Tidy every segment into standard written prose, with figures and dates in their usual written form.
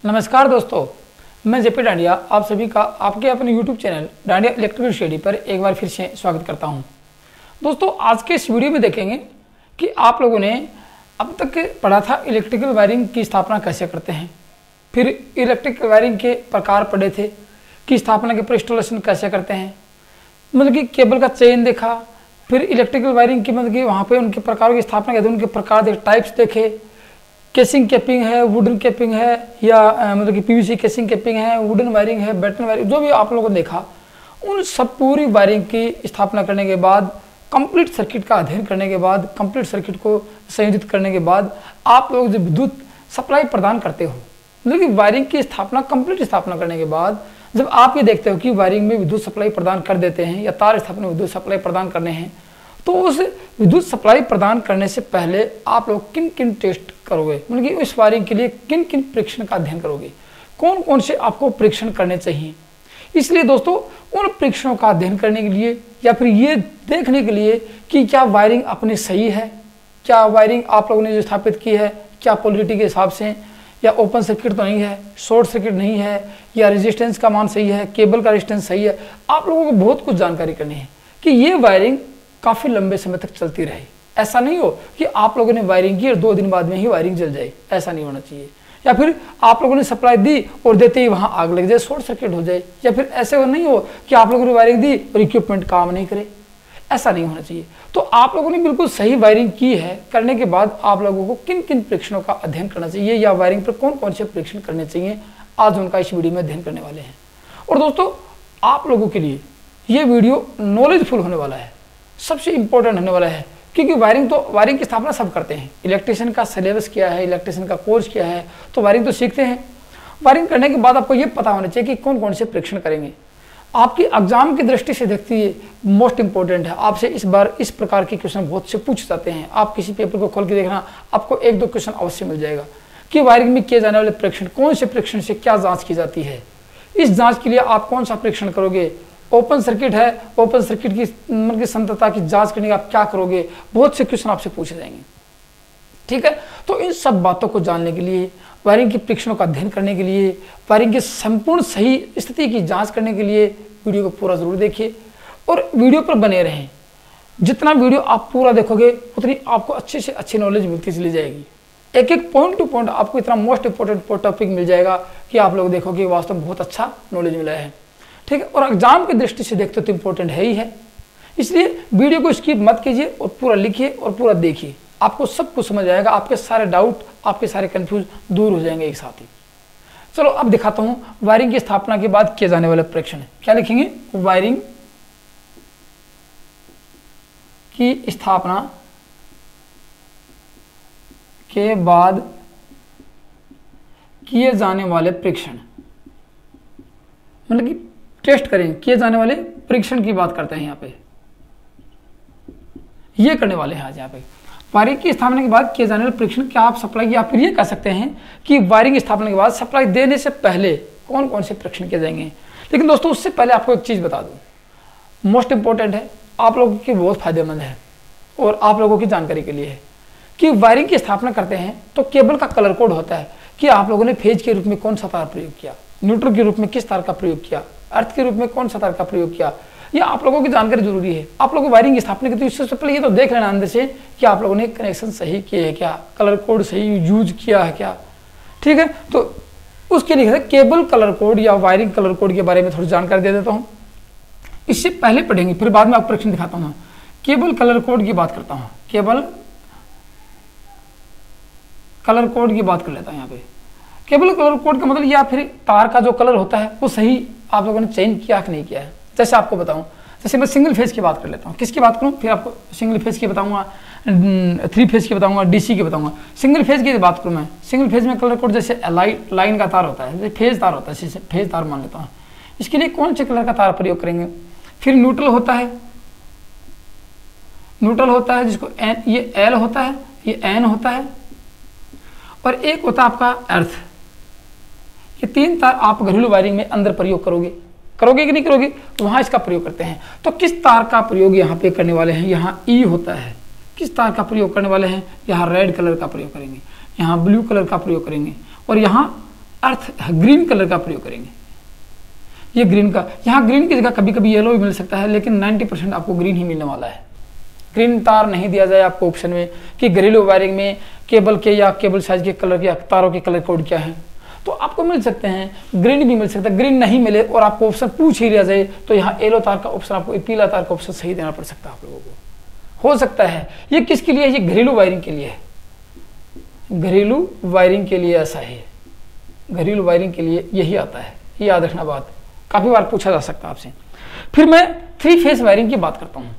नमस्कार दोस्तों, मैं जेपी डांडिया आप सभी का आपके अपने YouTube channel dandiya electrical study पर एक बार फिर से स्वागत करता हूं। दोस्तों, आज के इस वीडियो में देखेंगे कि आप लोगों ने अब तक पढ़ा था इलेक्ट्रिकल वायरिंग की स्थापना कैसे करते हैं, फिर इलेक्ट्रिकल वायरिंग के प्रकार पढ़े थे कि स्थापना के पर इंस्टॉलेशन कैसे करते हैं, मतलब कि केबल का चेन देखा, फिर इलेक्ट्रिकल वायरिंग की मतलब कि वहाँ पे उनके प्रकारों की स्थापना करते उनके प्रकार देखे, टाइप्स देखे, केसिंग कैपिंग है, वुडन कैपिंग है या मतलब कि पीवीसी केसिंग कैपिंग है, वुडन वायरिंग है, बैटन वायरिंग, जो भी आप लोगों ने देखा उन सब पूरी वायरिंग की स्थापना करने के बाद, कंप्लीट सर्किट का अध्ययन करने के बाद, कंप्लीट सर्किट को संयोजित करने के बाद आप लोग जब विद्युत सप्लाई प्रदान करते हो, मतलब कि वायरिंग की स्थापना कंप्लीट स्थापना करने के बाद जब आप ये देखते हो कि वायरिंग में विद्युत सप्लाई प्रदान कर देते हैं या तार स्थापना में विद्युत सप्लाई प्रदान करने हैं, तो उस विद्युत सप्लाई प्रदान करने से पहले आप लोग किन किन टेस्ट करोगे, मतलब कि उस वायरिंग के लिए किन किन परीक्षण का अध्ययन करोगे, कौन कौन से आपको परीक्षण करने चाहिए। इसलिए दोस्तों, उन परीक्षणों का अध्ययन करने के लिए या फिर ये देखने के लिए कि क्या वायरिंग अपनी सही है, क्या वायरिंग आप लोगों ने जो स्थापित की है क्या पोलरिटी के हिसाब से, या ओपन सर्किट तो नहीं है, शॉर्ट सर्किट नहीं है, या रेजिस्टेंस का मान सही है, केबल का रेजिस्टेंस सही है, आप लोगों को बहुत कुछ जानकारी करनी है कि ये वायरिंग काफ़ी लंबे समय तक चलती रहे। ऐसा नहीं हो कि आप लोगों ने वायरिंग की और 2 दिन बाद में ही वायरिंग जल जाए, ऐसा नहीं होना चाहिए। या फिर आप लोगों ने सप्लाई दी और देते ही वहाँ आग लग जाए, शॉर्ट सर्किट हो जाए, या फिर ऐसे नहीं हो कि आप लोगों ने वायरिंग दी और इक्विपमेंट काम नहीं करे, ऐसा नहीं होना चाहिए। तो आप लोगों ने बिल्कुल सही वायरिंग की है, करने के बाद आप लोगों को किन किन परीक्षणों का अध्ययन करना चाहिए या वायरिंग पर कौन कौन से परीक्षण करने चाहिए, आज उनका इस वीडियो में अध्ययन करने वाले हैं। और दोस्तों, आप लोगों के लिए ये वीडियो नॉलेजफुल होने वाला है, सबसे इंपॉर्टेंट होने वाला है, क्योंकि वायरिंग की स्थापना सब करते हैं। इलेक्ट्रिशियन का सिलेबस क्या है, इलेक्ट्रिशियन का कोर्स क्या है, तो वायरिंग तो सीखते हैं। वायरिंग करने के बाद आपको ये पता होना चाहिए कि कौन कौन से परीक्षण करेंगे। आपकी एग्जाम की दृष्टि से देखती है मोस्ट इंपॉर्टेंट है, आपसे इस बार इस प्रकार के क्वेश्चन बहुत से पूछ जाते हैं। आप किसी पेपर को खोल के देखना, आपको 1-2 क्वेश्चन अवश्य मिल जाएगा कि वायरिंग में किए जाने वाले परीक्षण, कौन से परीक्षण से क्या जाँच की जाती है, इस जाँच के लिए आप कौन सा परीक्षण करोगे। ओपन सर्किट है, ओपन सर्किट की मतलब की संतता की जांच करने का आप क्या करोगे, बहुत से क्वेश्चन आपसे पूछे जाएंगे। ठीक है, तो इन सब बातों को जानने के लिए, वायरिंग के परीक्षणों का अध्ययन करने के लिए, वायरिंग की संपूर्ण सही स्थिति की जांच करने के लिए वीडियो को पूरा जरूर देखिए और वीडियो पर बने रहें। जितना वीडियो आप पूरा देखोगे उतनी आपको अच्छे से अच्छी नॉलेज मिलती चली जाएगी। एक एक पॉइंट टू पॉइंट आपको इतना मोस्ट इंपॉर्टेंट टॉपिक मिल जाएगा कि आप लोग देखोगे वास्तव में बहुत अच्छा नॉलेज मिला है। ठीक है, और एग्जाम की दृष्टि से देखते तो इंपॉर्टेंट है ही है, इसलिए वीडियो को स्किप मत कीजिए और पूरा लिखिए और पूरा देखिए, आपको सब कुछ समझ आएगा, आपके सारे डाउट, आपके सारे कंफ्यूज दूर हो जाएंगे एक साथ ही। चलो अब दिखाता हूं वायरिंग की स्थापना के बाद किए जाने वाले परीक्षण। क्या लिखेंगे? वायरिंग की स्थापना के बाद किए जाने वाले परीक्षण, मतलब कि टेस्ट करेंगे, किए जाने वाले परीक्षण की बात करते हैं यहाँ पे, ये करने वाले हैं आज यहाँ पे। वायरिंग की स्थापना के बाद किए जाने वाले परीक्षण, क्या आप सप्लाई, या फिर ये कह सकते हैं कि वायरिंग स्थापना के बाद सप्लाई देने से पहले कौन कौन से परीक्षण किए जाएंगे। लेकिन दोस्तों, उससे पहले आपको एक चीज़ बता दूँ, मोस्ट इंपॉर्टेंट है, आप लोगों के बहुत फायदेमंद है और आप लोगों की जानकारी के लिए है कि वायरिंग की स्थापना करते हैं तो केबल का कलर कोड होता है कि आप लोगों ने फेज के रूप में कौन सा तार प्रयोग किया, न्यूट्रल के रूप में किस तार का प्रयोग किया, अर्थ के रूप में कौन सा तार का प्रयोग किया, ये आप लोगों की जानकारी जरूरी है। आप लोगों को वायरिंग की स्थापना की तो इससे पहले ये तो देख लेना अंदर से कि आप लोगों ने कनेक्शन सही किए है क्या, कलर कोड सही यूज किया है क्या। ठीक है, तो उसके लिए केबल कलर कोड या वायरिंग कलर कोड के बारे में थोड़ी जानकारी दे देता हूँ। इससे पहले पढ़ेंगे, फिर बाद में आपको परीक्षण दिखाता हूँ। केबल कलर कोड की बात करता हूँ, केबल कलर कोड की बात कर लेता हूँ यहाँ पे। केबल कलर कोड का मतलब या फिर तार का जो कलर होता है वो सही आप लोगों ने चेंज किया कि नहीं किया है। जैसे आपको बताऊं, जैसे मैं सिंगल फेज की बात कर लेता हूं, किसकी बात करूं, फिर आपको सिंगल फेज की बताऊंगा, 3 फेज की बताऊंगा, डीसी की बताऊंगा। सिंगल फेज की बात करूं मैं, सिंगल फेज में कलर कोड जैसे लाइन का तार होता है, जैसे फेज तार होता है, फेज तार मान लेता हूँ, इसके लिए कौन से कलर का तार प्रयोग करेंगे। फिर न्यूट्रल होता है, न्यूट्रल होता है जिसको एन, ये एल होता है, ये एन होता है, और एक होता है आपका अर्थ। ये 3 तार आप घरेलू वायरिंग में अंदर प्रयोग करोगे कि नहीं करोगे, तो वहां इसका प्रयोग करते हैं। तो किस तार का प्रयोग यहाँ पे करने वाले हैं, यहाँ ई होता है, किस तार का प्रयोग करने वाले हैं, यहाँ रेड कलर का प्रयोग करेंगे, यहाँ ब्लू कलर का प्रयोग करेंगे, और यहाँ अर्थ ग्रीन कलर का प्रयोग करेंगे। ये ग्रीन का, यहाँ ग्रीन की जगह कभी कभी येलो भी मिल सकता है, लेकिन 90% आपको ग्रीन ही मिलने वाला है। ग्रीन तार नहीं दिया जाए आपको ऑप्शन में कि घरेलू वायरिंग में केबल के या केबल साइज के कलर या तारों के कलर कोड क्या है, तो आपको मिल सकते हैं, ग्रीन भी मिल सकता है। ग्रीन नहीं मिले और आपको ऑप्शन पूछ ही लिया जाए तो यहाँ येलो तार का ऑप्शन, आपको पीला तार का ऑप्शन सही देना पड़ सकता है आप लोगों को। हो सकता है ये किसके लिए, ये घरेलू वायरिंग के लिए है, घरेलू वायरिंग के लिए ऐसा है, घरेलू वायरिंग के लिए यही आता है, ये याद रखना बात, काफी बार पूछा जा सकता है आपसे। फिर मैं 3 फेज वायरिंग की बात करता हूँ।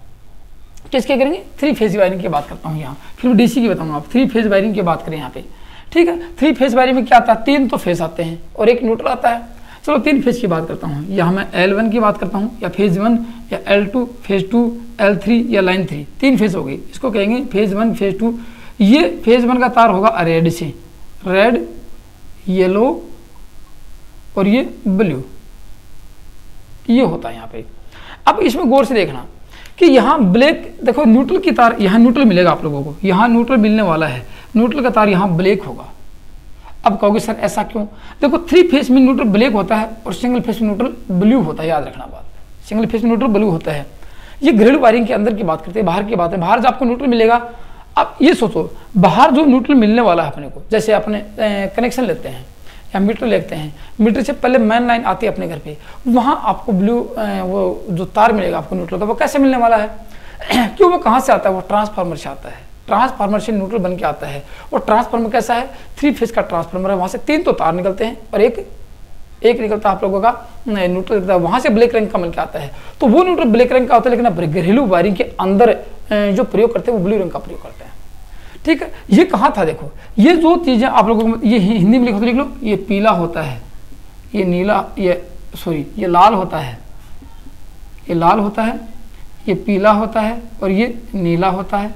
किसके करेंगे, 3 फेज वायरिंग की बात करता हूँ यहाँ। फिर मैं डीसी की बताऊंगा, आप 3 फेज वायरिंग की बात करें यहाँ पे, ठीक है। 3 फेज वायरिंग में क्या आता है, 3 तो फेज आते हैं और एक न्यूट्रल आता है। चलो 3 फेज की बात करता हूँ, यहाँ मैं L1 की बात करता हूँ, या फेज 1 या L2, फेज 2, L3 या लाइन 3, 3 फेज हो गई, इसको कहेंगे फेज 1 फेज 2। ये फेज 1 का तार होगा रेड से, रेड, येलो और ये ब्लू, ये होता है यहाँ पे। अब इसमें गौर से देखना कि यहाँ ब्लैक, देखो न्यूट्रल की तार, यहाँ न्यूट्रल मिलेगा आप लोगों को, यहाँ न्यूट्रल मिलने वाला है, न्यूट्रल का तार यहाँ ब्लैक होगा। अब कहोगे सर ऐसा क्यों, देखो 3 फेज में न्यूट्रल ब्लैक होता है और सिंगल फेज में न्यूट्रल ब्लू होता है, याद रखना बात, सिंगल फेज में न्यूट्रल ब्लू होता है। ये घरेलू वायरिंग के अंदर की बात करते हैं, बाहर की बात है, बाहर जो आपको न्यूट्रल मिलेगा, अब ये सोचो बाहर जो न्यूट्रल मिलने वाला है अपने को, जैसे अपने कनेक्शन लेते हैं या मीटर लेते हैं, मीटर से पहले मेन लाइन आती है अपने घर पे, वहाँ आपको ब्लू वो जो तार मिलेगा आपको न्यूट्रल का, वो कैसे मिलने वाला है क्यों, वो कहाँ से आता है, वो ट्रांसफार्मर से आता है, ट्रांसफार्मर से न्यूट्रल बन के आता है। और ट्रांसफार्मर कैसा है, 3 फेज का ट्रांसफार्मर है, वहाँ से 3 तो तार निकलते हैं और एक निकलता है आप लोगों का न्यूट्रल, वहाँ से ब्लैक रंग का मिल के आता है। तो वो न्यूट्रल ब्लैक रंग का होता है, लेकिन घरेलू वायरिंग के अंदर जो प्रयोग करते हैं वो ब्लू रंग का प्रयोग करते हैं, ठीक है। ये कहाँ था, देखो ये जो चीजें आप लोगों को, ये हिंदी में लिखो तो लिख लो, ये पीला होता है, ये नीला, ये लाल होता है, ये लाल होता है, ये पीला होता है और ये नीला होता है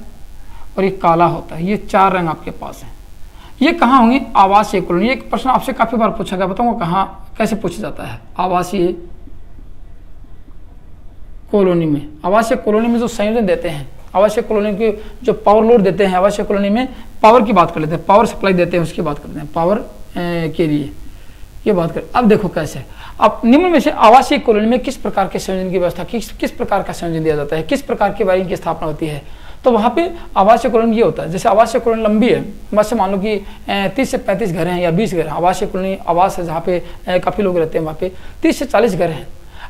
और ये काला होता है। ये 4 रंग आपके पास हैं। ये कहाँ होंगे, आवासीय कॉलोनी। एक प्रश्न आपसे काफी बार पूछा गया, बताऊंगा कहाँ कैसे पूछा जाता है, आवासीय कॉलोनी में। आवासीय कॉलोनी में जो संयोजन देते हैं, आवासीय कॉलोनी के जो पावर लोड देते हैं, आवासीय कॉलोनी में पावर की बात कर लेते हैं, पावर सप्लाई देते हैं उसकी बात करते हैं, पावर के लिए ये बात करें। अब देखो कैसे, अब निम्न में से आवासीय कॉलोनी में किस प्रकार के संयोजन की व्यवस्था, किस प्रकार का संयोजन दिया जाता है, किस प्रकार की वायरिंग की स्थापना होती है, तो वहाँ पे आवासीय कॉलोनी ये होता है। जैसे आवासीय कॉलोनी लंबी है, वैसे मान लो कि 30 से 35 घर हैं या 20 घर हैं, आवासीय कॉलोनी आवास है जहाँ पे काफ़ी लोग रहते हैं, वहाँ पे 30 से 40 घर हैं।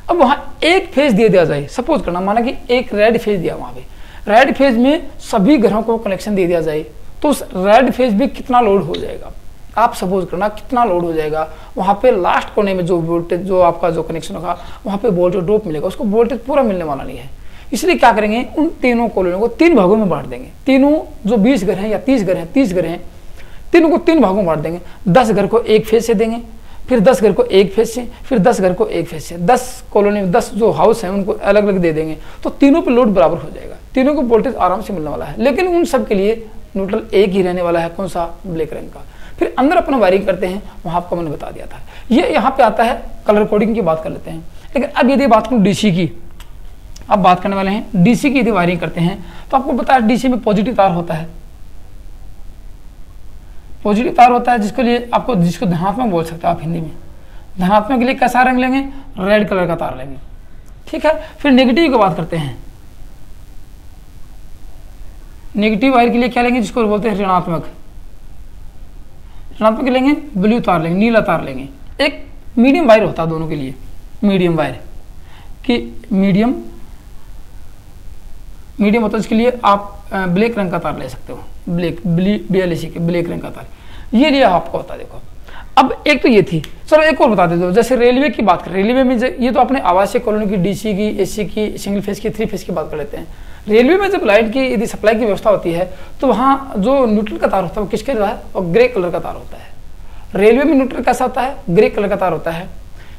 अब वहाँ एक फेज दे दिया जाए, सपोज करना, माना कि एक रेड फेज दिया, वहाँ पे रेड फेज में सभी घरों को कनेक्शन दे दिया जाए, तो उस रेड फेज में कितना लोड हो जाएगा, आप सपोज करना कितना लोड हो जाएगा। वहाँ पे लास्ट कोने में जो वोल्टेज, जो आपका जो कनेक्शन होगा, वहाँ पे वोल्टेज ड्रॉप मिलेगा, उसको वोल्टेज पूरा मिलने वाला नहीं है। इसलिए क्या करेंगे, उन तीनों कॉलोनियों को 3 भागों में बांट देंगे। तीनों जो 20 घर हैं या 30 घर हैं, 30 घर हैं, तीनों को 3 भागों में बांट देंगे। 10 घर को एक फेज से देंगे, फिर 10 घर को एक फेज से, फिर 10 घर को एक फेज से। 10 कॉलोनी में 10 जो हाउस हैं उनको अलग अलग दे देंगे, तो तीनों पे लोड बराबर हो जाएगा, तीनों को वोल्टेज आराम से मिलने वाला है। लेकिन उन सब के लिए न्यूट्रल एक ही रहने वाला है, कौन सा, ब्लैक रंग का। फिर अंदर अपना वायरिंग करते हैं, वहाँ आपको मैंने बता दिया था। ये यहाँ पे आता है, कलर कोडिंग की बात कर लेते हैं। लेकिन अब यदि बात करूँ डीसी की, अब बात करने वाले हैं डीसी की। यदि वायरिंग करते हैं तो आपको पता है डीसी में पॉजिटिव तार होता है, पॉजिटिव तार होता है, जिसको धनात्मक बोल सकते हो आप हिंदी में। धनात्मक के लिए कैसा रंग लेंगे, रेड कलर का तार लेंगे, ठीक है। फिर नेगेटिव की बात करते हैं, नेगेटिव वायर के लिए क्या लेंगे, जिसको बोलते हैं ऋणात्मक, ऋणात्मक लेंगे, ब्लू तार लेंगे, नीला तार लेंगे। एक मीडियम वायर होता है दोनों के लिए, मीडियम वायर कि मीडियम होता है, इसके लिए आप ब्लैक रंग का तार ले सकते हो, BLAC के ब्लैक रंग का तार, ये लिया आपको होता है। देखो अब एक तो ये थी, चलो एक और बता देते हो। जैसे रेलवे की बात करें, रेलवे में ये तो अपने आवासीय कॉलोनी की, डीसी की, एसी की, सिंगल फेज की, 3 फेज की बात कर लेते हैं। रेलवे में जब लाइट की यदि सप्लाई की व्यवस्था होती है, तो वहाँ जो न्यूट्रल का तार होता है वो किसके रहा है, और ग्रे कलर का तार होता है। रेलवे में न्यूट्रल कैसा होता है, ग्रे कलर का तार होता है।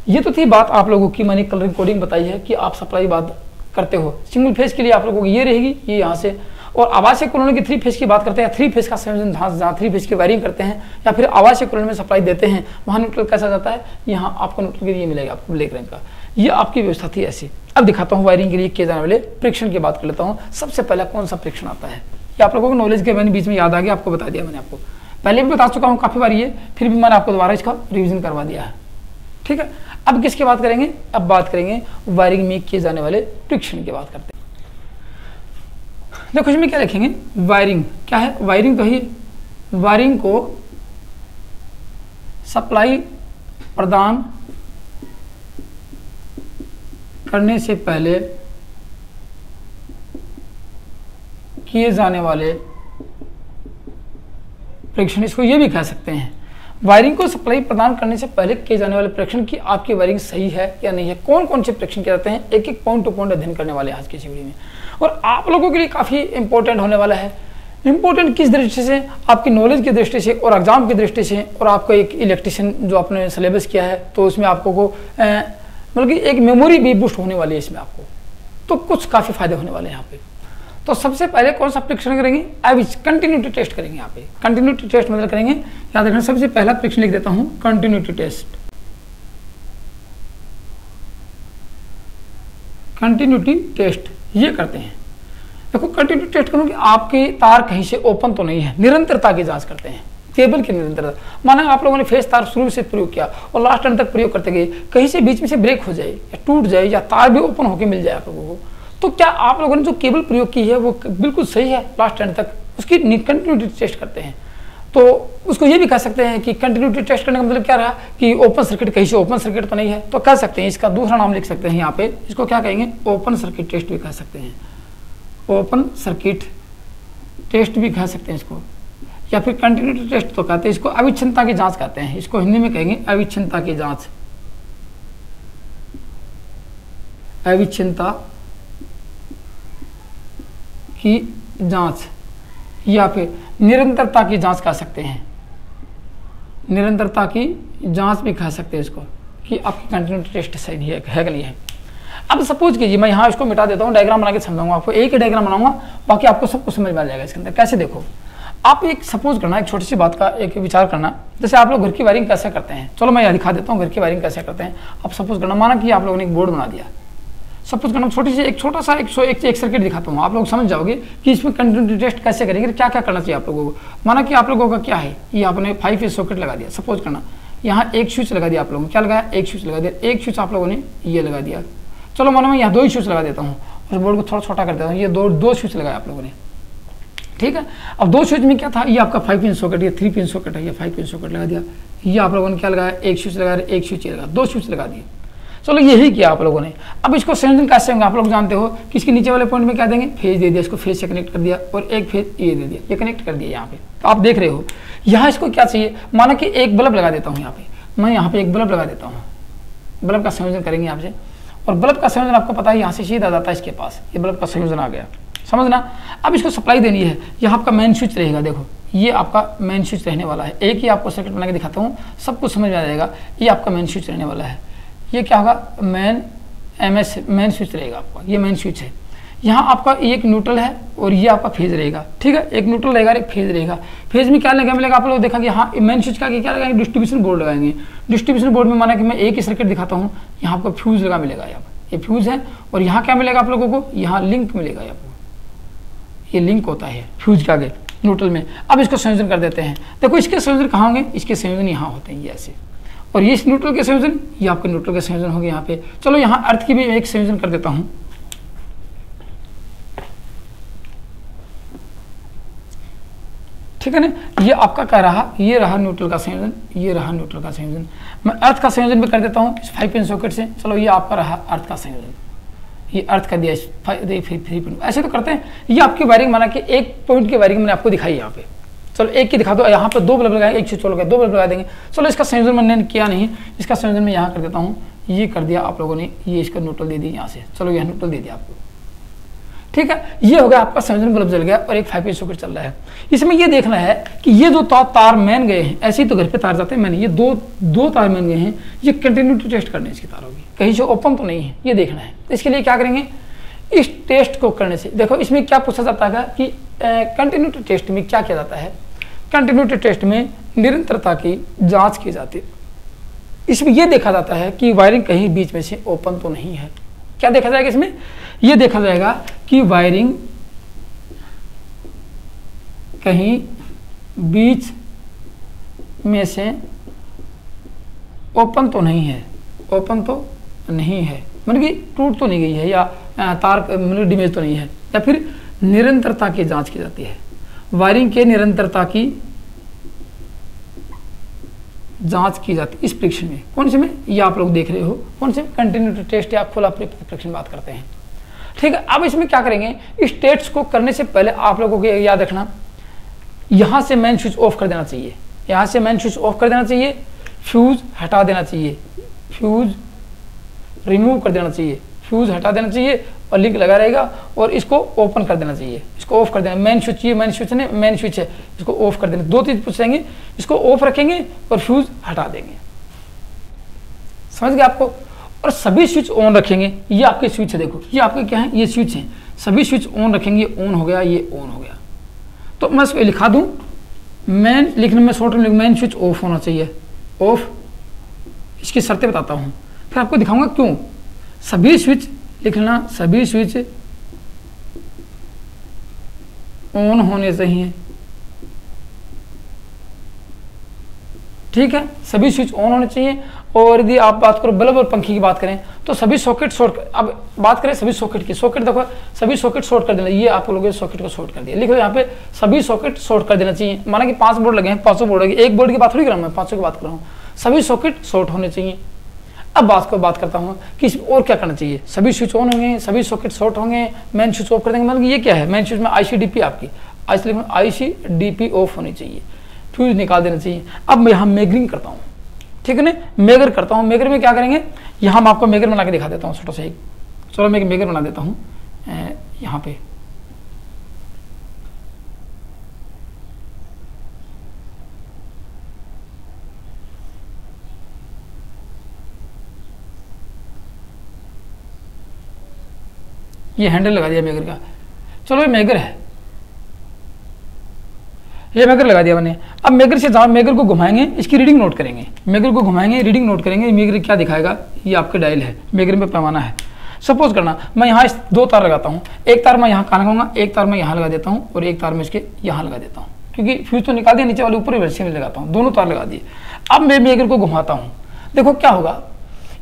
ये तो थी बात आप लोगों की, मैंने कलर कोडिंग बताई है कि आप सप्लाई बात करते हो। सिंगल फेज के लिए आप लोगों को ये रहेगी, ये यहाँ से। और आवासीय कॉलोनी की 3 फेज की बात करते हैं, 3 फेज का संयोजन, जहाँ 3 फेज की वायरिंग करते हैं या फिर आवासीय कॉलोनी में सप्लाई देते हैं, वहाँ न्यूट्रल कैसा जाता है, यहाँ आपको न्यूट्रल के लिए मिलेगा आपको ब्लैक रंग का। ये आपकी व्यवस्था थी ऐसी। अब दिखाता हूँ वायरिंग के लिए किए जाने वाले परीक्षण की बात कर लेता हूँ। सबसे पहला कौन सा परीक्षण आता है, ये आप लोगों को नॉलेज के मैंने बीच में याद आ गया, आपको बता दिया मैंने आपको। पहले भी बता चुका हूँ काफ़ी बार ये, फिर भी मैंने आपको दोबारा इसका रिवीजन करवा दिया है। ठीक है, अब किसकी बात करेंगे, अब बात करेंगे वायरिंग में किए जाने वाले परीक्षण की बात करते हैं। देखो इसमें क्या लिखेंगे, वायरिंग क्या है, वायरिंग तो ही वायरिंग को सप्लाई प्रदान करने से पहले किए जाने वाले परीक्षण, इसको ये भी कह सकते हैं वायरिंग को सप्लाई प्रदान करने से पहले किए जाने वाले परीक्षण की आपकी वायरिंग सही है या नहीं है, कौन कौन से परीक्षण किए जाते हैं, एक एक पॉइंट टू पॉइंट अध्ययन करने वाले हैं आज की इस वीडियो में। और आप लोगों के लिए काफ़ी इंपॉर्टेंट होने वाला है। इंपॉर्टेंट किस दृष्टि से, आपकी नॉलेज की दृष्टि से और एग्जाम की दृष्टि से, और आपको एक इलेक्ट्रिशियन जो आपने सिलेबस किया है तो उसमें आपको को मतलब कि एक मेमोरी भी बूस्ट होने वाली है इसमें आपको, तो कुछ काफ़ी फायदे होने वाले हैं यहाँ पे। तो सबसे पहले कौन सा परीक्षण करेंगे, कंटिन्यूटी टेस्ट करेंगे। यहाँ पे कंटिन्यूटी टेस्ट मतलब करेंगे, याद रखना सबसे पहला परीक्षण लिख देता हूँ कंटिन्यूटी टेस्ट। कंटिन्यूटी टेस्ट ये करते हैं। देखो कंटिन्यूटी टेस्ट करूँ कि आपके तार कहीं से ओपन तो नहीं है, निरंतरता की जांच करते हैं, केबल की निरंतरता। माना आप लोगों ने फेस तार शुरू से प्रयोग किया और लास्ट एंड तक प्रयोग करते गए, कहीं से बीच में से ब्रेक हो जाए या टूट जाए या तार भी ओपन होकर मिल जाए आप लोगों को, तो क्या आप लोगों ने जो केबल प्रयोग की है वो बिल्कुल सही है लास्ट एंड तक, उसकी कंटिन्यूटी टेस्ट करते हैं। तो उसको ये भी कह सकते हैं कि कंटिन्यूटी टेस्ट करने का मतलब क्या रहा कि ओपन सर्किट, कहीं से ओपन सर्किट तो नहीं है, तो कह सकते हैं इसका दूसरा नाम लिख सकते हैं यहाँ पे, इसको क्या कहेंगे, ओपन सर्किट टेस्ट भी कह सकते हैं, ओपन सर्किट टेस्ट भी कह सकते हैं इसको, या फिर कंटिन्यूटी टेस्ट तो कहते हैं इसको, अविच्छिन्नता की जांच कहते हैं इसको, हिंदी में कहेंगे अविच्छिन्नता की जांच, अविच्छिन्नता की जांच, या फिर निरंतरता की जांच कह सकते हैं, निरंतरता की जांच भी कह सकते हैं इसको, कि आपकी कंटिन्यूटी टेस्ट सही है कि नहीं है। अब सपोज कीजिए मैं यहाँ इसको मिटा देता हूँ, डायग्राम बना के समझाऊंगा आपको, एक ही डायग्राम बनाऊंगा, बाकी आपको सब कुछ समझ में आ जाएगा इसके अंदर। कैसे, देखो आप एक सपोज करना, एक छोटी सी बात का एक विचार करना, जैसे आप लोग घर की वायरिंग कैसे करते हैं, चलो मैं यहाँ दिखा देता हूँ घर की वायरिंग कैसे करते हैं। आप सपोज करना, माना कि आप लोगों ने एक बोर्ड बना दिया, सपोज करना छोटी सी एक छोटा सा एक सर्किट दिखाता हूँ, आप लोग समझ जाओगे कि इसमें कंटिन्यूटी टेस्ट कैसे करेंगे, क्या क्या करना चाहिए आप लोगों को। माना कि आप लोगों का क्या है, ये आपने 5 फेज सॉकेट लगा दिया, सपोज करना यहाँ एक स्विच लगा दिया आप लोगों ने, क्या लगाया, एक स्विच लगा दिया, एक स्विच आप लोगों ने ये लगा दिया। चलो मानो मैं यहाँ 2 स्विच लगा देता हूँ और बोर्ड को थोड़ा छोटा कर देता हूँ, ये दो स्विच लगाया आप लोगों ने, ठीक है। अब 2 स्विच में क्या था, ये आपका 5 पिन सॉकेट, ये 3 पिन सॉकेट है, ये 5 पिन सॉकेट लगा दिया, ये आप लोगों ने क्या लगाया, एक स्विच लगा रहे, एक स्विच लगा, 2 स्विच लगा दिए। चलो यही किया आप लोगों ने। अब इसको संयोजन कैसे होंगे, आप लोग जानते हो कि इसके नीचे वाले पॉइंट में क्या देंगे, फेज दे दिया, इसको फेज से कनेक्ट कर दिया और एक फेज ये दे दिया, ये कनेक्ट कर दिया यहाँ पे। तो आप देख रहे हो यहाँ इसको क्या चाहिए, माना कि एक बल्ब लगा देता हूँ यहाँ पे, मैं यहाँ पे एक बल्ब लगा देता हूँ, बल्ब का संयोजन करेंगे यहाँ से, और बल्ब का संयोजन आपको पता है यहाँ से सीधा जाता है इसके पास, ये बल्ब का संयोजन आ गया, समझना। अब इसको सप्लाई देनी है, यहाँ आपका मेन स्विच रहेगा, देखो ये आपका मेन स्विच रहने वाला है, एक ही आपको सर्किट बना के दिखाता हूँ, सब कुछ समझ में आ जाएगा। ये आपका मेन स्विच रहने वाला है, ये क्या होगा, मेन स्विच रहेगा आपका, ये मेन स्विच है। यहाँ आपका एक न्यूट्रल है और ये आपका फेज रहेगा, ठीक है, एक न्यूट्रल रहेगा, एक फेज रहेगा। फेज में क्या मिलेगा आप लोग देखा कि यहाँ मेन स्विच का क्या लगाएंगे, डिस्ट्रीब्यूशन बोर्ड लगाएंगे। डिस्ट्रीब्यूशन बोर्ड में माना कि मैं एक ही सर्किट दिखाता हूँ, यहाँ आपको फ्यूज लगा मिलेगा, यहाँ ये फ्यूज है, और यहाँ क्या मिलेगा आप लोगों को, यहाँ लिंक मिलेगा आपको, ये लिंक होता है फ्यूज के आगे न्यूट्रल में। अब इसको संयोजन कर देते हैं, देखो इसके संयोजन कहाँ होंगे, इसके संयोजन यहाँ होते हैं, ये ऐसे, और ये इस न्यूट्रल के संयोजन, ये आपके न्यूट्रल के संयोजन होंगे यहाँ पे। चलो यहाँ अर्थ की भी एक संयोजन कर देता हूँ, ठीक है ना, ये आपका क्या रहा, ये रहा न्यूट्रल का संयोजन, ये रहा न्यूट्रल का संयोजन। मैं अर्थ का संयोजन भी कर देता हूँ इस 5 पिन सॉकेट से। चलो ये आपका रहा अर्थ का संयोजन, ये अर्थ कर दिया 3 पिन, ऐसे तो करते हैं। ये आपकी वायरिंग माना कि एक पॉइंट की वायरिंग मैंने आपको दिखाई यहाँ पे, चलो एक की दिखा दो, यहाँ पे 2 बल्ब लगाए, एक स्विच लगा, 2 बल्ब लगा देंगे। चलो इसका संयोजन मैंने किया नहीं, इसका संयोजन मैं यहाँ कर देता हूँ, ये कर दिया आप लोगों ने, ये इसका न्यूट्रल दे दिया यहाँ से, चलो यह न्यूट्रल दे दिया आपको, ठीक है। ये हो गया आपका संयोजन, बल्ब जल गया और एक 5 पिन सॉकेट चल रहा है। इसमें ये देखना है कि ये जो तार मैन गए हैं, ऐसे ही तो घर पे तार जाते हैं मैंने, ये दो तार मैन गए हैं, ये कंटिन्यूटी टेस्ट करने इसकी तार होगी, कहीं से ओपन तो नहीं है, ये देखना है। इसके लिए क्या करेंगे, इस टेस्ट को करने से, देखो इसमें क्या पूछा जाता है कि कंटिन्यूटी टेस्ट में क्या किया जाता है, कंटिन्यूटी टेस्ट में निरंतरता की जांच की जाती है। इसमें यह देखा जाता है कि वायरिंग कहीं बीच में से ओपन तो नहीं है। क्या देखा जाएगा इसमें, यह देखा जाएगा कि वायरिंग कहीं बीच में से ओपन तो नहीं है, ओपन तो नहीं है, मतलब कि टूट तो नहीं गई है, या तार मतलब डैमेज तो नहीं है, या फिर निरंतरता की जांच की जाती है। वायरिंग के निरंतरता की जांच की जाती है इस परीक्षण में। कौन से में? ये आप लोग देख रहे हो, कौन से? कंटिन्यूटी टेस्ट या खुला परीक्षण बात करते हैं। ठीक है, अब इसमें क्या करेंगे, इस टेस्ट को करने से पहले आप लोगों को याद रखना, यहां से मेन स्विच ऑफ कर देना चाहिए, यहां से मेन स्विच ऑफ कर देना चाहिए, फ्यूज हटा देना चाहिए, फ्यूज रिमूव कर देना चाहिए, फ्यूज हटा देना चाहिए और लिंक लगा रहेगा, और इसको ओपन कर देना चाहिए, इसको ऑफ कर देना। मेन स्विच, ये मेन स्विच है, मेन स्विच है, इसको ऑफ कर देना। दो चीज पूछेंगे, इसको ऑफ रखेंगे और फ्यूज हटा देंगे, समझ गए आपको। और सभी स्विच ऑन रखेंगे, ये आपके स्विच है, देखो ये आपके क्या है, ये स्विच है, सभी स्विच ऑन रखेंगे, ऑन हो गया, ये ऑन हो गया। तो मैं इसको लिखा दूं, मेन लिखने में शॉर्ट में मेन स्विच ऑफ होना चाहिए, ऑफ। इसकी शर्तें बताता हूं, फिर आपको दिखाऊंगा क्यों। सभी स्विच लिखना, सभी स्विच ऑन होने चाहिए, ठीक है, सभी स्विच ऑन होने चाहिए। और यदि आप बात करो बल्ब और पंखे की बात करें तो सभी सॉकेट शॉर्ट, अब बात करें सभी सॉकेट की, सॉकेट देखो सभी सॉकेट शॉर्ट कर देना, ये आप लोगों ने सॉकेट को शॉर्ट कर दिया, लिखो यहाँ पे सभी सॉकेट शॉर्ट कर देना चाहिए। माना कि 5 बोर्ड लगे हैं, 500 बोर्ड लगे, एक बोर्ड की बात थोड़ी कर रहा हूँ मैं, 500 की बात कर रहा हूँ, सभी सॉकेट शॉर्ट होने चाहिए। अब बात करता हूँ कि और क्या करना चाहिए, सभी स्विच ऑन होंगे, सभी सॉकेट शॉर्ट होंगे, मेन स्विच ऑफ कर देंगे, मतलब ये क्या है, मेन स्विच में ICDP आपकी ICDP ऑफ होनी चाहिए, फ्यूज निकाल देना चाहिए। अब मैं यहाँ मेगरिंग करता हूँ, ठीक है ना, मेगर करता हूँ। मेगर में क्या करेंगे, यहाँ मैं आपको मेगर बना के दिखा देता हूँ छोटा सा एक, चलो मैं एक मेगर बना देता हूँ यहाँ पे। ये हैंडल लगा दिया मेगर का, चलो ये मेगर है, ये मेगर लगा दिया मैंने। अब मेगर से मेगर को घुमाएंगे, इसकी रीडिंग नोट करेंगे, मेगर को घुमाएंगे, रीडिंग नोट करेंगे। मेगर क्या दिखाएगा, ये आपके डायल है, मेगर में पैमाना है। सपोज करना मैं यहाँ 2 तार लगाता हूँ, एक तार मैं यहाँ कहाँ लगाऊंगा, एक तार मैं यहाँ लगा देता हूँ और एक तार मैं इसके यहाँ लगा देता हूँ, क्योंकि फ्यूज तो निकाल दिया, नीचे वाले ऊपर वैसे में लगाता हूँ, दोनों तार लगा दिए। अब मैं मेगर को घुमाता हूँ, देखो क्या होगा,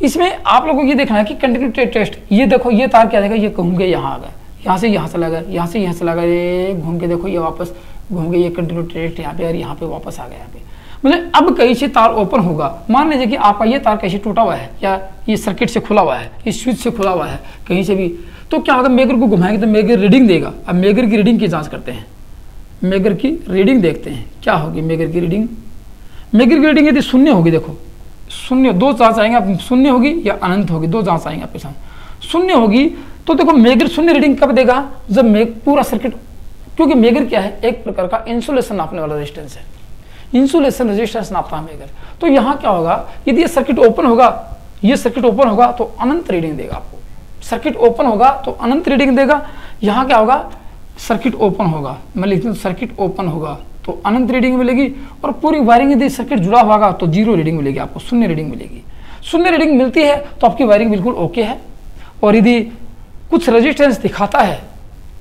इसमें आप लोगों को ये देखना है कि कंटिन्यूटी टेस्ट, ये देखो ये तार क्या देगा, ये घूम के यहाँ आ गया, यहाँ से यहाँ चला गया, यहाँ से यहाँ चला गया, ये घूम के देखो ये वापस घूम गया, ये कंटिन्यूटी टेस्ट यहाँ पे, और यहाँ पे वापस आ गया यहाँ पे। मतलब अब कहीं से तार ओपन होगा, मान लीजिए कि आपका ये तार कहीं से टूटा हुआ है, या ये सर्किट से खुला हुआ है, इस स्विच से खुला हुआ है कहीं से भी, तो क्या होगा, मेगर को घुमाएंगे तो मेगर रीडिंग देगा। अब मेगर की रीडिंग की जांच करते हैं, मेगर की रीडिंग देखते हैं क्या होगी। मेगर की रीडिंग, मेगर की रीडिंग यदि शून्य होगी, देखो शून्य, 2 जांच आएंगे आप, शून्य होगी या अनंत होगी, 2 जांच आएंगे आपके सामने। शून्य होगी तो देखो मेगर शून्य रीडिंग कब देगा, जब पूरा सर्किट, क्योंकि मेगर क्या है, एक प्रकार का इंसुलेशन नापने वाला रेजिस्टेंस है, इंसुलेशन रेजिस्टेंस नापता है मेगर। तो यहाँ क्या होगा, यदि ये सर्किट ओपन होगा, ये सर्किट ओपन होगा तो अनंत रीडिंग देगा आपको, सर्किट ओपन होगा तो अनंत रीडिंग देगा। यहाँ क्या होगा, सर्किट ओपन होगा, मैं लिखती हूँ सर्किट ओपन होगा तो अनंत रीडिंग मिलेगी, और पूरी वायरिंग यदि सर्किट जुड़ा होगा तो 0 रीडिंग मिलेगी आपको, शून्य रीडिंग मिलेगी। शून्य रीडिंग मिलती है तो आपकी वायरिंग बिल्कुल ओके है। और यदि कुछ रेजिस्टेंस दिखाता है,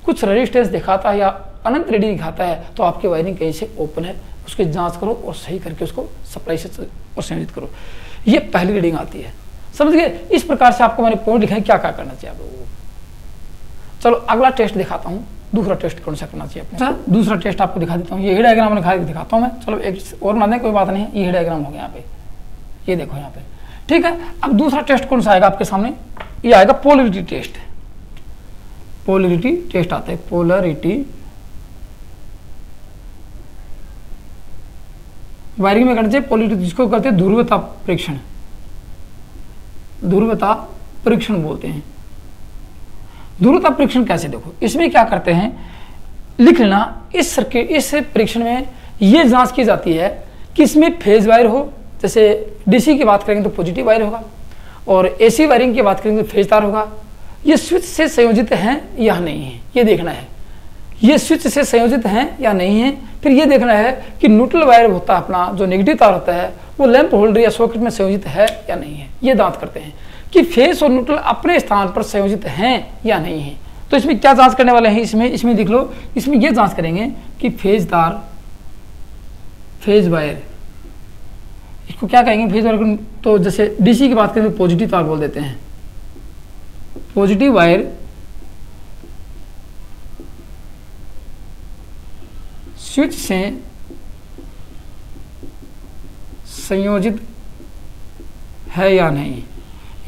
कुछ रेजिस्टेंस दिखाता है या अनंत रीडिंग दिखाता है तो आपकी वायरिंग कहीं से ओपन है, उसकी जांच करो और सही करके उसको सप्लाई से और संयोजित करो। ये पहली रीडिंग आती है, समझ गए। इस प्रकार से आपको मैंने पॉइंट लिखा है क्या क्या करना चाहिए आप लोगों को। चलो अगला टेस्ट दिखाता हूँ, दूसरा टेस्ट कौन सा करना चाहिए अपने। दूसरा टेस्ट आपको दिखा देता हूँ, ये डायग्राम दिखाता हूँ मैं। चलो एक और मान दें, कोई बात नहीं है, ये डायग्राम हो गया यहाँ पे, ये देखो यहाँ पे, ठीक है। अब दूसरा टेस्ट कौन सा आएगा आपके सामने, ये आएगा पोलरिटी टेस्ट। पोलरिटी टेस्ट आता है, पोलरिटी वायरिंग में करना चाहिए पोलरिटी, जिसको कहते हैं ध्रुवता परीक्षण, ध्रुवता परीक्षण बोलते हैं। ध्रुवता परीक्षण कैसे, देखो इसमें क्या करते हैं, लिख लेना, इस सर्किट, इस परीक्षण में ये जांच की जाती है कि इसमें फेज वायर हो, जैसे डीसी की बात करेंगे तो पॉजिटिव वायर होगा, और एसी वायरिंग की बात करेंगे तो फेज तार होगा। ये स्विच से संयोजित हैं या नहीं है, ये देखना है, ये स्विच से संयोजित हैं या नहीं है। फिर ये देखना है कि न्यूट्रल वायर होता है अपना, जो नेगेटिव तार होता है, वो लैंप होल्डर या सॉकेट में संयोजित है या नहीं है। ये जांच करते हैं कि फेस और न्यूट्रल अपने स्थान पर संयोजित हैं या नहीं है। तो इसमें क्या जांच करने वाले हैं, इसमें देख लो, इसमें ये जांच करेंगे कि फेज तार, फेज वायर इसको क्या कहेंगे फेज वायर? तो जैसे डीसी की बात करें तो पॉजिटिव तार बोल देते हैं। पॉजिटिव वायर स्विच से संयोजित है या नहीं,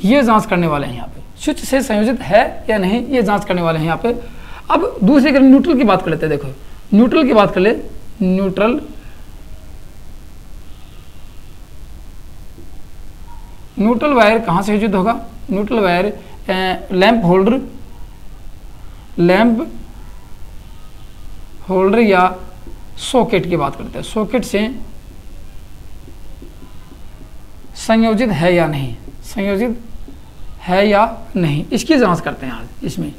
ये जांच करने वाले हैं यहाँ पे। स्विच से संयोजित है या नहीं, ये जांच करने वाले हैं यहाँ पे। अब दूसरे करें न्यूट्रल की बात कर लेते हैं। देखो न्यूट्रल की बात कर ले। न्यूट्रल वायर कहाँ से संयोजित होगा? न्यूट्रल वायर लैंप होल्डर या सॉकेट की बात करते हैं। सॉकेट से संयोजित है या नहीं, संयोजित है या नहीं, इसकी जांच करते हैं आज इसमें।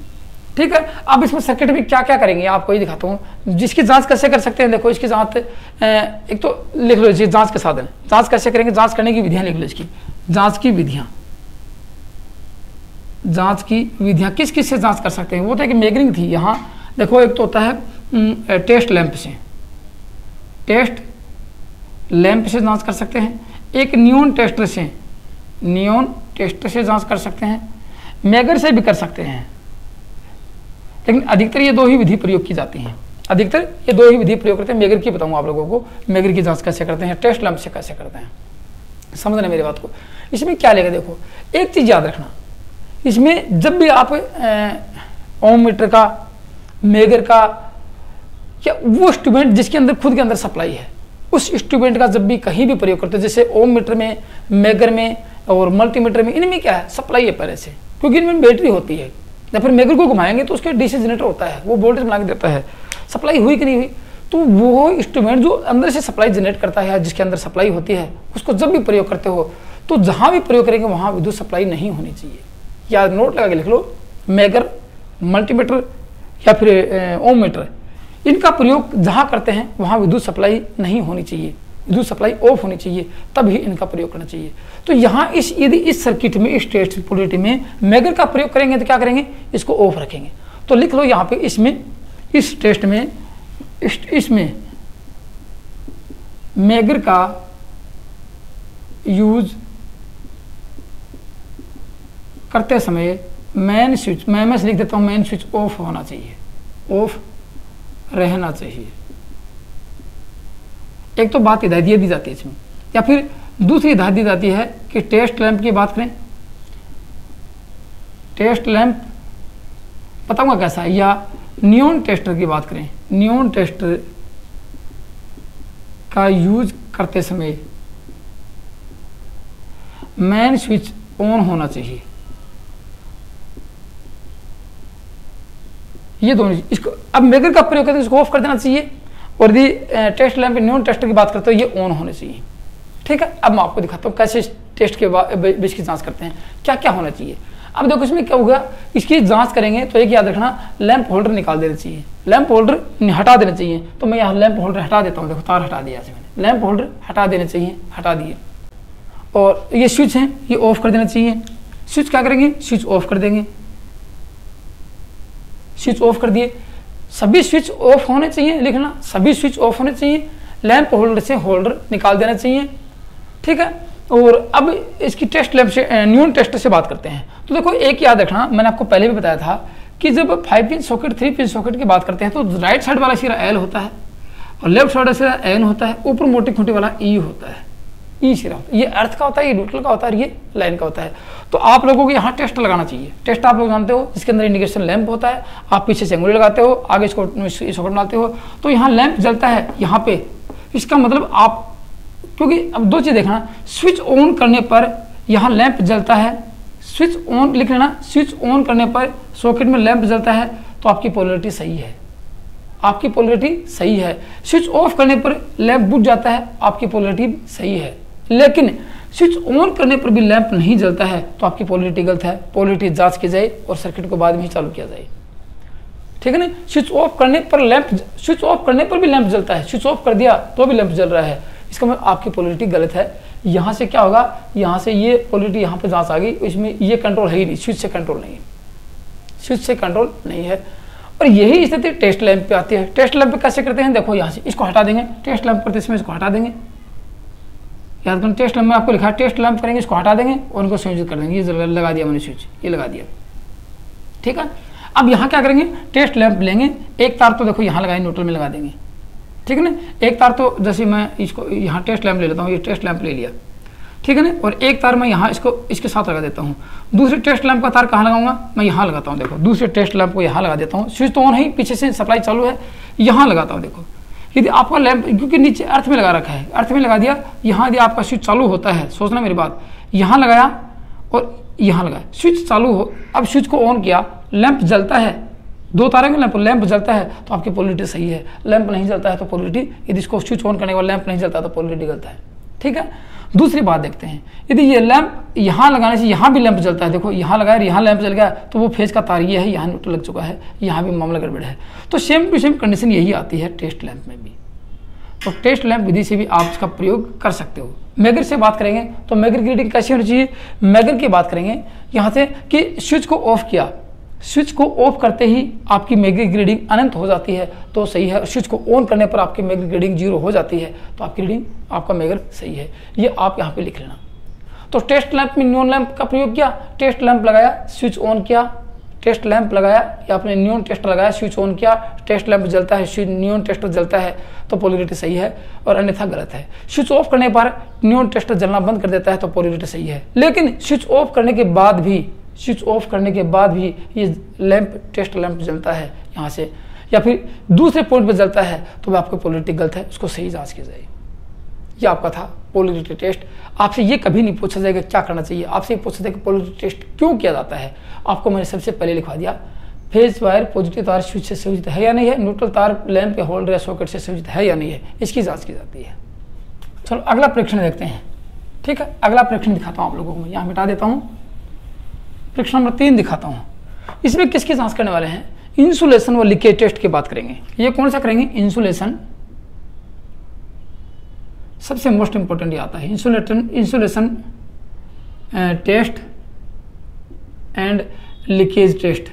ठीक है, अब इसमें सर्किट में क्या क्या करेंगे आपको ये दिखाता हूँ। जिसकी जांच कैसे कर सकते हैं, देखो इसकी जांच एक तो लिख लो इसकी जांच के साधन। जांच कैसे करेंगे, जांच करने की विधियां लिख लो इसकी। जांच की विधियां, जांच की विधियां किस किस से जांच कर सकते हैं? वो तो एक मेजरिंग थी यहाँ। देखो एक तो होता है टेस्ट लैंप से, टेस्ट लैंप से जांच कर सकते हैं। एक नियॉन टेस्टर से, नियॉन टेस्टर से जांच कर सकते हैं। मेगर से भी कर सकते हैं, लेकिन अधिकतर ये दो ही विधि प्रयोग की जाती हैं। अधिकतर ये दो ही विधि प्रयोग करते हैं। मेगर की बताऊंगा आप लोगों को, मेगर की जांच कैसे करते हैं, टेस्ट लैंप से कैसे करते हैं। समझना मेरी बात को। इसमें क्या लेगा, देखो एक चीज याद रखना, इसमें जब भी आप ओम मीटर का, मेगर का या वो इंस्ट्रूमेंट जिसके अंदर खुद के अंदर सप्लाई है, उस इंस्ट्रूमेंट का जब भी कहीं भी प्रयोग करते हैं, जैसे ओम मीटर में, मेगर में और मल्टीमीटर में, इनमें क्या है, सप्लाई है पहले से, क्योंकि इनमें बैटरी होती है। या फिर मेगर को घुमाएंगे तो उसके डीसी जनरेटर होता है, वो वोल्टेज बना के देता है। सप्लाई हुई कि नहीं हुई, तो वो इंस्ट्रूमेंट जो अंदर से सप्लाई जनरेट करता है, जिसके अंदर सप्लाई होती है, उसको जब भी प्रयोग करते हो तो जहां भी प्रयोग करेंगे वहां विद्युत सप्लाई नहीं होनी चाहिए। या नोट लगा के लिख लो, मेगर, मल्टीमीटर या फिर ओम मीटर, इनका प्रयोग जहां करते हैं वहां विद्युत सप्लाई नहीं होनी चाहिए, विद्युत सप्लाई ऑफ होनी चाहिए, तभी इनका प्रयोग करना चाहिए। तो यहाँ यदि इस सर्किट में, इस टेस्ट पोलैरिटी में मेगर का प्रयोग करेंगे तो क्या करेंगे, इसको ऑफ रखेंगे। तो लिख लो यहाँ पे, इसमें इस टेस्ट में इसमें मेगर का यूज करते समय मेन स्विच, मैं लिख देता हूँ, मेन स्विच ऑफ होना चाहिए, ऑफ रहना चाहिए। एक तो बात हिदायत दी जाती है इसमें। या फिर दूसरी हिदायत दी जाती है कि टेस्ट लैंप की बात करें, टेस्ट लैंप बताऊंगा कैसा है, या नियॉन टेस्टर की बात करें, नियॉन टेस्टर का यूज करते समय मेन स्विच ऑन होना चाहिए। ये दोनों, इसको अब मेगर का प्रयोग करते हैं इसको ऑफ कर देना चाहिए, और यदि टेस्ट लैंप नियॉन टेस्टर की बात करते हो ये ऑन होने चाहिए। ठीक है, अब मैं आपको दिखाता हूँ कैसे टेस्ट के बीच की जांच करते हैं, क्या क्या होना चाहिए। अब देखो इसमें क्या होगा, इसकी जांच करेंगे तो एक याद रखना, लैंप होल्डर निकाल देना चाहिए, लैंप होल्डर हटा देना चाहिए। तो मैं यहाँ लैंप होल्डर हटा देता हूँ, देखो तार हटा दिया मैंने, लैंप होल्डर हटा देना चाहिए, हटा दिए। और ये स्विच है, ये ऑफ कर देना चाहिए। स्विच क्या करेंगे, स्विच ऑफ कर देंगे, स्विच ऑफ कर दिए। सभी स्विच ऑफ होने चाहिए, लिखना सभी स्विच ऑफ होने चाहिए। लैंप होल्डर से होल्डर निकाल देना चाहिए। ठीक है, और अब इसकी टेस्ट लैंप से, नियॉन टेस्टर से बात करते हैं। तो देखो एक याद रखना, मैंने आपको पहले भी बताया था कि जब 5 पिन सॉकेट, 3 पिन सॉकेट की बात करते हैं तो राइट साइड वाला सिरा एल होता है और लेफ्ट साइड सिरा एन होता है, ऊपर मोटी खूंटी वाला ई होता है, ई सिरा होता है। ये अर्थ का होता है, ये न्यूट्रल का होता है, ये लाइन का होता है। तो आप लोगों को यहाँ टेस्ट लगाना चाहिए। टेस्ट आप लोग जानते हो, इसके अंदर इंडिकेशन लैंप होता है, आप पीछे से अंगुली लगाते हो, आगे इसको सॉकेट डालते हो तो यहाँ लैंप जलता है यहाँ पे। इसका मतलब आप, क्योंकि अब दो चीज देखना, स्विच ऑन करने पर यहाँ लैंप जलता है, स्विच ऑन लिख लेना, स्विच ऑन करने पर सॉकेट में लैंप जलता है तो आपकी पोलैरिटी सही है, आपकी पोलैरिटी सही है। स्विच ऑफ करने पर लैंप बुझ जाता है, आपकी पोलैरिटी सही है। लेकिन स्विच ऑन करने पर भी लैंप नहीं जलता है तो आपकी पोलैरिटी गलत है। पोलैरिटी जांच की जाए और सर्किट को बाद में ही चालू किया जाए। ठीक है ना, स्विच ऑफ करने पर लैंप, स्विच ऑफ करने पर भी लैंप जलता है, स्विच ऑफ कर दिया तो भी लैंप जल रहा है, इसका मतलब आपकी पोलैरिटी गलत है। यहाँ से क्या होगा, यहाँ से ये पोलैरिटी यहाँ पे जांच आ गई, इसमें ये कंट्रोल है ही नहीं, स्विच से कंट्रोल नहीं है, स्विच से कंट्रोल नहीं है। और यही स्थिति टेस्ट लैंप पे आती है। टेस्ट लैंप पे कैसे करते हैं, देखो यहाँ से इसको हटा देंगे, टेस्ट लैंप करते इसमें इसको हटा देंगे, याद करें टेस्ट लैंप में आपको लिखा है टेस्ट लैंप करेंगे, इसको हटा देंगे और उनको संयोजित कर देंगे। ये लगा दिया मैंने स्विच, ये लगा दिया, ठीक है। अब यहाँ क्या करेंगे, टेस्ट लैंप लेंगे, एक तार तो देखो यहाँ लगाए न्यूट्रल में लगा देंगे, ठीक है ना। एक तार तो जैसे मैं इसको यहाँ टेस्ट लैंप ले लेता हूँ, ये टेस्ट लैंप ले लिया, ठीक है ना। और एक तार मैं यहाँ इसको इसके साथ लगा देता हूँ। दूसरे टेस्ट लैंप का तार कहाँ लगाऊंगा, मैं यहाँ लगाता हूँ, देखो दूसरे टेस्ट लैंप को यहाँ लगा देता हूँ। स्विच तो ऑन है, पीछे से सप्लाई चालू है, यहाँ लगाता हूँ। देखो यदि आपका लैंप क्योंकि नीचे अर्थ में लगा रखा है, अर्थ में लगा दिया, यहाँ यदि आपका स्विच चालू होता है, सोचना मेरी बात, यहाँ लगाया और यहाँ लगाया, स्विच चालू हो, अब स्विच को ऑन किया, लैंप जलता है, दो तारे में लैंप जलता है तो आपकी पोलरिटी सही है। लैंप नहीं जलता है तो पोलरिटी, यदि इसको स्विच ऑन करने के बाद लैंप नहीं जलता है तो पोलरिटी गलत है, ठीक है। दूसरी बात देखते हैं, यदि ये लैंप यहाँ लगाने से यहाँ भी लैंप जलता है, देखो यहाँ लगाया यहाँ लैंप जल गया, तो वो फेज का तार ये है, यहाँ न्यूट्रल लग चुका है, यहाँ भी मामला गड़बड़ है। तो सेम टू सेम कंडीशन यही आती है टेस्ट लैंप में भी। तो टेस्ट लैंप विधि से भी आप इसका प्रयोग कर सकते हो। मैगर से बात करेंगे तो मैगर की रीडिंग कैसी होनी चाहिए, मैगर की बात करेंगे यहाँ से कि स्विच को ऑफ किया, स्विच को ऑफ करते ही आपकी मैगर की रीडिंग अनंत हो जाती है तो सही है। स्विच को ऑन करने पर आपकी मैगर की रीडिंग 0 हो जाती है तो आपकी रीडिंग, आपका मैगर सही है। ये आप यहाँ पे लिख लेना। तो टेस्ट लैंप में नियॉन लैंप का प्रयोग किया, टेस्ट लैंप लगाया, स्विच ऑन किया, टेस्ट लैंप लगाया या आपने नियॉन टेस्टर लगाया, स्विच ऑन किया, टेस्ट लैंप जलता है, स्विच नियॉन टेस्टर जलता है तो पोलरिटी सही है और अन्यथा गलत है। स्विच ऑफ करने पर नियॉन टेस्टर जलना बंद कर देता है तो पोलरिटी सही है। लेकिन स्विच ऑफ करने के बाद भी, स्विच ऑफ करने के बाद भी ये लैंप टेस्ट लैंप जलता है यहाँ से या फिर दूसरे पॉइंट पर जलता है तो वह आपकी पोलरिटी गलत है, उसको सही जांच की जाएगी। ये आपका था पोलरिटी टेस्ट। आपसे ये कभी नहीं पूछा जाएगा क्या करना चाहिए, आपसे पूछा जाएगा पोलरिटी टेस्ट क्यों किया जाता है। आपको मैंने सबसे पहले लिखवा दिया, फेज वायर पॉजिटिव तार स्विच से संयोजित है या नहीं है, न्यूट्रल तार लैंप के होल्डर या सॉकेट से संयोजित है या नहीं है, इसकी जांच की जाती है। चलो अगला परीक्षण देखते हैं, ठीक है। अगला परीक्षण दिखाता हूँ आप लोगों को, यहाँ मिटा देता हूँ। परीक्षण नंबर 3 दिखाता हूँ। इसमें किसकी जांच करने वाले हैं, इंसुलेशन व लीकेज टेस्ट की बात करेंगे। ये कौन सा करेंगे, इंसुलेशन, सबसे मोस्ट इंपॉर्टेंट ये आता है insulation test and leakage test.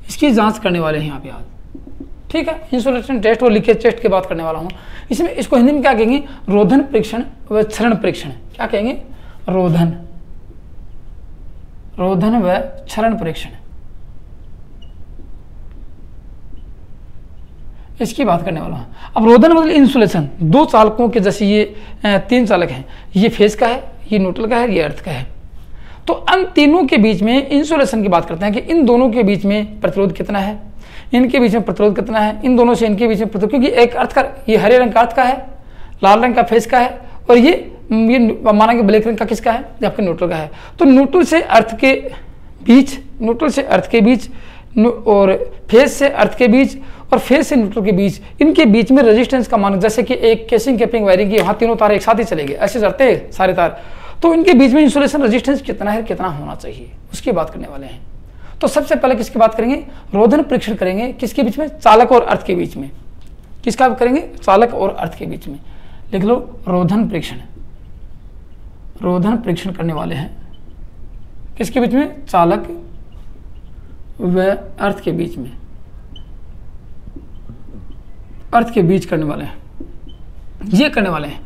इसकी जांच करने वाले हैं यहाँ पे आज, ठीक है। इंसुलेशन टेस्ट और लीकेज टेस्ट की बात करने वाला हूँ। इसमें इसको हिंदी में क्या कहेंगे, रोधन परीक्षण व क्षरण परीक्षण। क्या कहेंगे, रोधन व क्षरण परीक्षण, इसकी बात करने वाला हूँ। अब रोधन मतलब इंसुलेशन, दो चालकों के जैसे ये 3 चालक हैं, ये फेज का है, ये न्यूट्रल का है, ये अर्थ का है। तो इन तीनों के बीच में इंसुलेशन की बात करते हैं कि इन दोनों के बीच में प्रतिरोध कितना है, इनके बीच में प्रतिरोध कितना है, इन दोनों से इनके बीच में प्रतिरोध, क्योंकि एक अर्थ का, ये हरे रंग का अर्थ का है, लाल रंग का फेज का है और ये माना कि ब्लैक रंग का किसका है, ये आपके न्यूट्रल का है। तो न्यूट्रल से अर्थ के बीच, न्यूट्रल से अर्थ के बीच और फेज से अर्थ के बीच और फेज से न्यूट्रल के बीच, इनके बीच में रेजिस्टेंस का मान, जैसे कि एक केसिंग कैपिंग वायरिंग की, यहाँ तीनों तार एक साथ ही चलेंगे, ऐसे चलते हैं सारे तार, तो इनके बीच में इंसुलेशन रेजिस्टेंस कितना है, कितना होना चाहिए, उसकी बात करने वाले हैं। तो सबसे पहले किसकी बात करेंगे, रोधन परीक्षण करेंगे, किसके बीच में, चालक और अर्थ के बीच में। किसका करेंगे, चालक और अर्थ के बीच में। लिख लो रोधन परीक्षण, रोधन परीक्षण करने वाले हैं किसके बीच में, चालक व अर्थ के बीच में, अर्थ के बीच करने वाले हैं। ये करने वाले हैं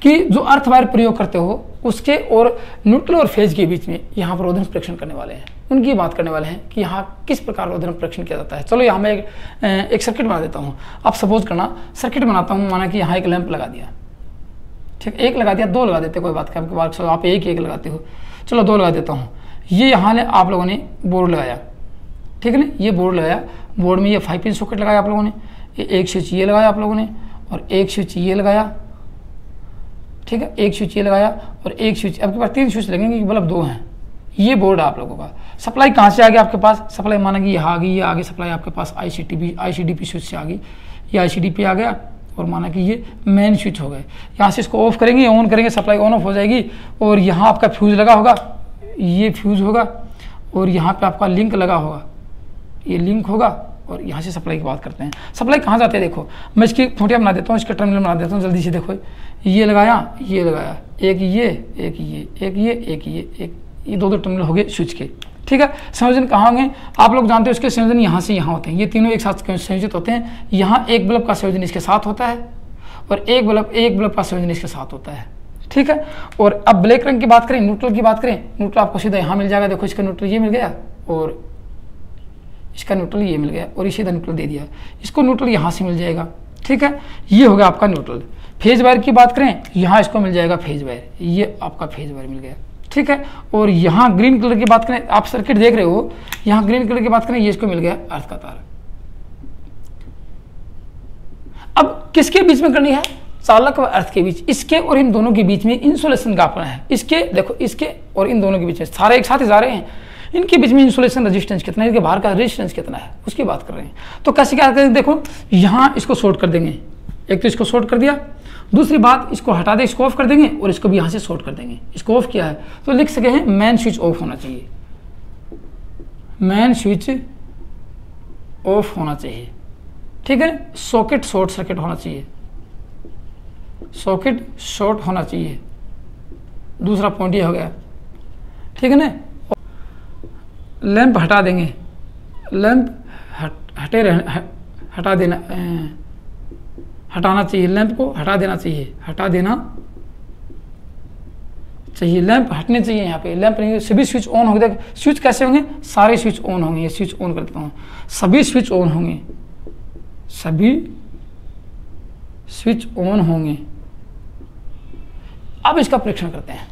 कि जो अर्थ वायर प्रयोग करते हो उसके और न्यूट्रल और फेज के बीच में यहाँ पर रोधन परीक्षण करने वाले हैं, उनकी बात करने वाले हैं कि यहाँ किस प्रकार रोधन परीक्षण किया जाता है। चलो यहाँ मैं एक सर्किट बना देता हूँ। आप सपोज करना सर्किट बनाता हूँ, माना कि यहाँ एक लैंप लगा दिया, ठीक, एक लगा दिया, 2 लगा देते, कोई बात नहीं, आपके पास आप एक लगाते हो, चलो 2 लगा देता हूँ। ये यहाँ आप लोगों ने बोर्ड लगाया, ठीक है ना, ये बोर्ड लगाया, बोर्ड में ये 5 पिन सॉकेट लगाया आप लोगों ने, एक स्विच ये लगाया आप लोगों ने और एक स्विच ये लगाया, ठीक है, एक स्विच ये लगाया और एक स्विच, आपके पास 3 स्विच लगेंगे, बल्ब 2 हैं। ये बोर्ड है आप लोगों का। सप्लाई कहाँ से आ गई आपके पास, सप्लाई माना कि यहाँ आ गई, ये आगे सप्लाई आपके पास ICDP स्विच से आ गई, ये ICDP आ गया और माना कि ये मेन स्विच हो गए। यहाँ से इसको ऑफ करेंगे, ऑन करेंगे, सप्लाई ऑन ऑफ हो जाएगी और यहाँ आपका फ्यूज लगा होगा, ये फ्यूज होगा और यहाँ पे आपका लिंक लगा होगा, ये लिंक होगा और यहाँ से सप्लाई की बात करते हैं। सप्लाई कहाँ जाते हैं, देखो मैं इसकी खूंटियाँ बना देता हूँ, इसका टर्मिनल बना देता हूँ जल्दी से। देखो ये लगाया, ये लगाया, एक ये, एक ये, एक ये, एक ये 2 टर्मिनल हो गए स्विच के, ठीक है। संयोजन कहाँ होंगे, आप लोग जानते हो, इसके संयोजन यहाँ से यहाँ होते हैं, ये तीनों एक साथ संयोजित होते हैं। यहाँ एक बल्ब का संयोजन इसके साथ होता है, और एक बल्ब का संयोजन इसके साथ होता है, ठीक है। और अब ब्लैक रंग की बात करें, न्यूट्रल की बात करें, न्यूट्रल आपको सीधा यहाँ मिल जाएगा। देखो इसका न्यूट्रल ये मिल गया और इसका न्यूट्रल ये मिल गया और इसी तरह न्यूट्रल दे दिया, इसको न्यूट्रल यहाँ से मिल जाएगा, ठीक है। ये हो गया आपका न्यूट्रल। फेज वायर की बात करें, यहाँ इसको मिल जाएगा फेज वायर, ये आपका फेज वायर मिल गया, ठीक है। और यहाँ ग्रीन कलर की बात करें, आप सर्किट देख रहे हो, यहाँ ग्रीन कलर की बात करें, ये इसको मिल गया अर्थ का तार। अब किसके बीच में करनी है? चालक व अर्थ के बीच। इसके और इन दोनों के बीच में इंसुलेशन ज्ञापन है। इसके देखो, इसके और इन दोनों के बीच में सारे एक साथ ही जा रहे हैं, इनके बीच में इंसुलेशन रेजिस्टेंस कितना है, इनके बाहर का रेजिस्टेंस कितना है, उसकी बात कर रहे हैं। तो कैसे क्या करेंगे? देखो यहाँ इसको शॉर्ट कर देंगे, एक तो इसको शॉर्ट कर दिया, दूसरी बात इसको हटा दे, इसको ऑफ कर देंगे और इसको भी यहाँ से शॉर्ट कर देंगे। इसको ऑफ किया है तो लिख सके हैं मेन स्विच ऑफ होना चाहिए, मेन स्विच ऑफ होना चाहिए, ठीक है। सॉकेट शॉर्ट सर्किट होना चाहिए, सॉकेट शॉर्ट होना चाहिए, दूसरा पॉइंट ये हो गया, ठीक है ना। लैंप हटा देंगे, लैंप हटा देना, हटाना चाहिए, लैंप को हटा देना चाहिए, हटा देना चाहिए, लैंप हटने चाहिए। यहाँ पे लैंप नहीं, सभी स्विच ऑन होंगे। स्विच कैसे होंगे? सारे स्विच ऑन होंगे। ये स्विच ऑन कर देता हूँ, सभी स्विच ऑन होंगे, सभी स्विच ऑन होंगे। अब इसका परीक्षण करते हैं,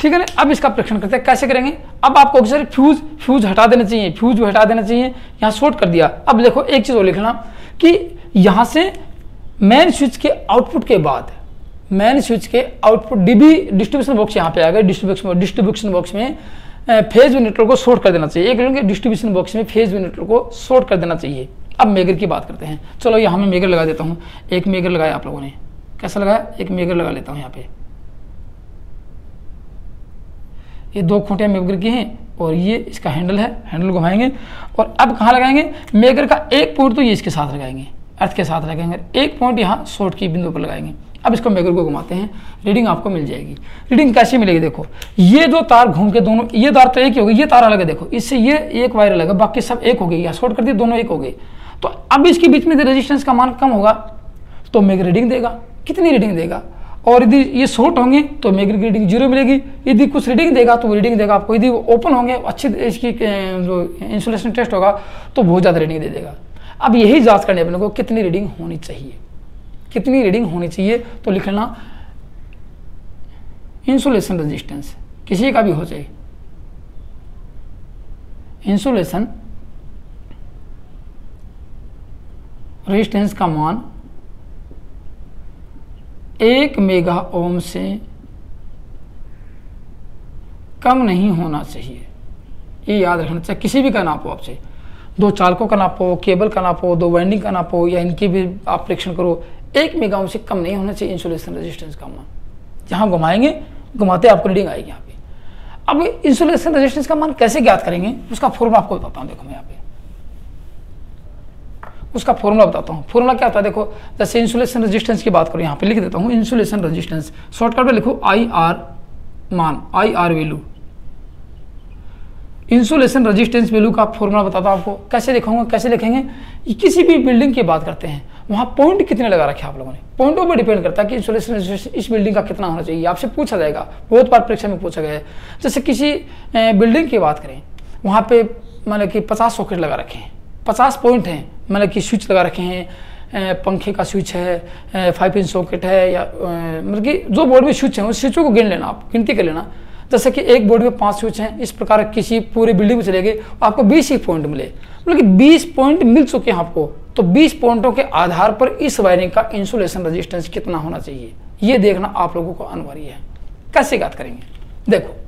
ठीक है ना। अब इसका परीक्षण करते हैं, कैसे करेंगे? अब आपको सर फ्यूज हटा देना चाहिए, फ्यूज हटा देना चाहिए, यहाँ शॉर्ट कर दिया। अब देखो एक चीज और लिखना कि यहाँ से मेन स्विच के आउटपुट के बाद, मेन स्विच के आउटपुट डीबी डिस्ट्रीब्यूशन बॉक्स यहाँ पे आ गया, डिस्ट्रीब्यूशन बॉक्स में फेज व न्यूट्रल को शॉर्ट कर देना चाहिए। एक लोग डिस्ट्रीब्यूशन बॉक्स में फेज व न्यूट्रल को शॉर्ट कर देना चाहिए। अब मेगर की बात करते हैं, चलो यहाँ मैं मेगर लगा देता हूँ। एक मेगर लगाया आप लोगों ने, कैसा लगाया? एक मेगर लगा लेता हूँ यहाँ पे। ये दो खूंटियाँ मेगर की हैं और ये इसका हैंडल है, हैंडल घुमाएंगे और अब कहाँ लगाएंगे? मेगर का एक पॉइंट तो ये इसके साथ लगाएंगे, अर्थ के साथ लगाएंगे, एक पॉइंट यहाँ शॉर्ट की बिंदु पर लगाएंगे। अब इसको मेगर को घुमाते हैं, रीडिंग आपको मिल जाएगी। रीडिंग कैसे मिलेगी? देखो ये जो तार घूम के दोनों, ये तार तो एक ही हो गई, ये तार अलग है, देखो इससे ये एक वायर अलग है, बाकी सब एक हो गई, यहाँ शॉर्ट कर दिए, दोनों एक हो गए। तो अब इसके बीच में रेजिस्टेंस का मान कम होगा तो मेगर रीडिंग देगा। कितनी रीडिंग देगा? और यदि ये शॉर्ट होंगे तो मेगर की रीडिंग 0 मिलेगी। यदि कुछ रीडिंग देगा तो वो रीडिंग देगा आपको। यदि वो ओपन होंगे, अच्छी इसकी जो इंसुलेशन टेस्ट होगा तो बहुत ज़्यादा रीडिंग दे देगा। अब यही जांच करने अपने को कितनी रीडिंग होनी चाहिए, कितनी रीडिंग होनी चाहिए। तो लिखना इंसुलेशन रेजिस्टेंस, किसी का भी हो जाए, इंसुलेशन रेजिस्टेंस का मान 1 मेगा ओम से कम नहीं होना चाहिए। ये याद रखना चाहिए। किसी भी का नापो आपसे, दो चालकों का नापो, केबल का नापो, दो वाइंडिंग का नापो, या इनकी भी आप परीक्षण करो, 1 मेगा ओम से कम नहीं होना चाहिए इंसुलेशन रेजिस्टेंस का मान। जहां घुमाएंगे, घुमाते आपको रीडिंग आएगी यहाँ पे। अब इंसुलेशन रेजिस्टेंस का मान कैसे ज्ञात करेंगे, उसका फॉर्मूला आपको बताता हूँ। देखो मैं यहाँ पे उसका फॉर्मूला बताता हूँ। फॉर्मूला क्या होता है? देखो जैसे इंसुलेशन रेजिस्टेंस की बात करो, यहाँ पे लिख देता हूँ इंसुलेशन रेजिस्टेंस, शॉर्टकट में लिखो IR मान, IR value. Insulation resistance value का फॉर्मूला बताता हूँ आपको। कैसे लिखूंगा, कैसे लिखेंगे? किसी भी बिल्डिंग की बात करते हैं, वहाँ पॉइंट कितने लगा रखे आप लोगों ने, पॉइंटों पर डिपेंड करता है कि इंसुलेशन रेजिस्टेंस इस बिल्डिंग का कितना होना चाहिए। आपसे पूछा जाएगा, बहुत बार परीक्षा में पूछा गया है। जैसे किसी बिल्डिंग की बात करें, वहाँ पे मतलब कि 50 सॉकेट लगा रखे हैं, 50 पॉइंट हैं, मतलब कि स्विच लगा रखे हैं, पंखे का स्विच है, 5 इंच सॉकेट है, या मतलब कि जो बोर्ड में स्विच है उस स्विचों को गिन लेना, आप गिनती कर लेना। जैसे कि एक बोर्ड में 5 स्विच हैं, इस प्रकार किसी पूरे बिल्डिंग में चले गए, आपको 20 ही पॉइंट मिले, मतलब कि 20 पॉइंट मिल चुके हैं आपको। तो 20 पॉइंटों के आधार पर इस वायरिंग का इंसुलेशन रेजिस्टेंस कितना होना चाहिए, ये देखना आप लोगों को अनिवार्य है। कैसे ज्ञात करेंगे? देखो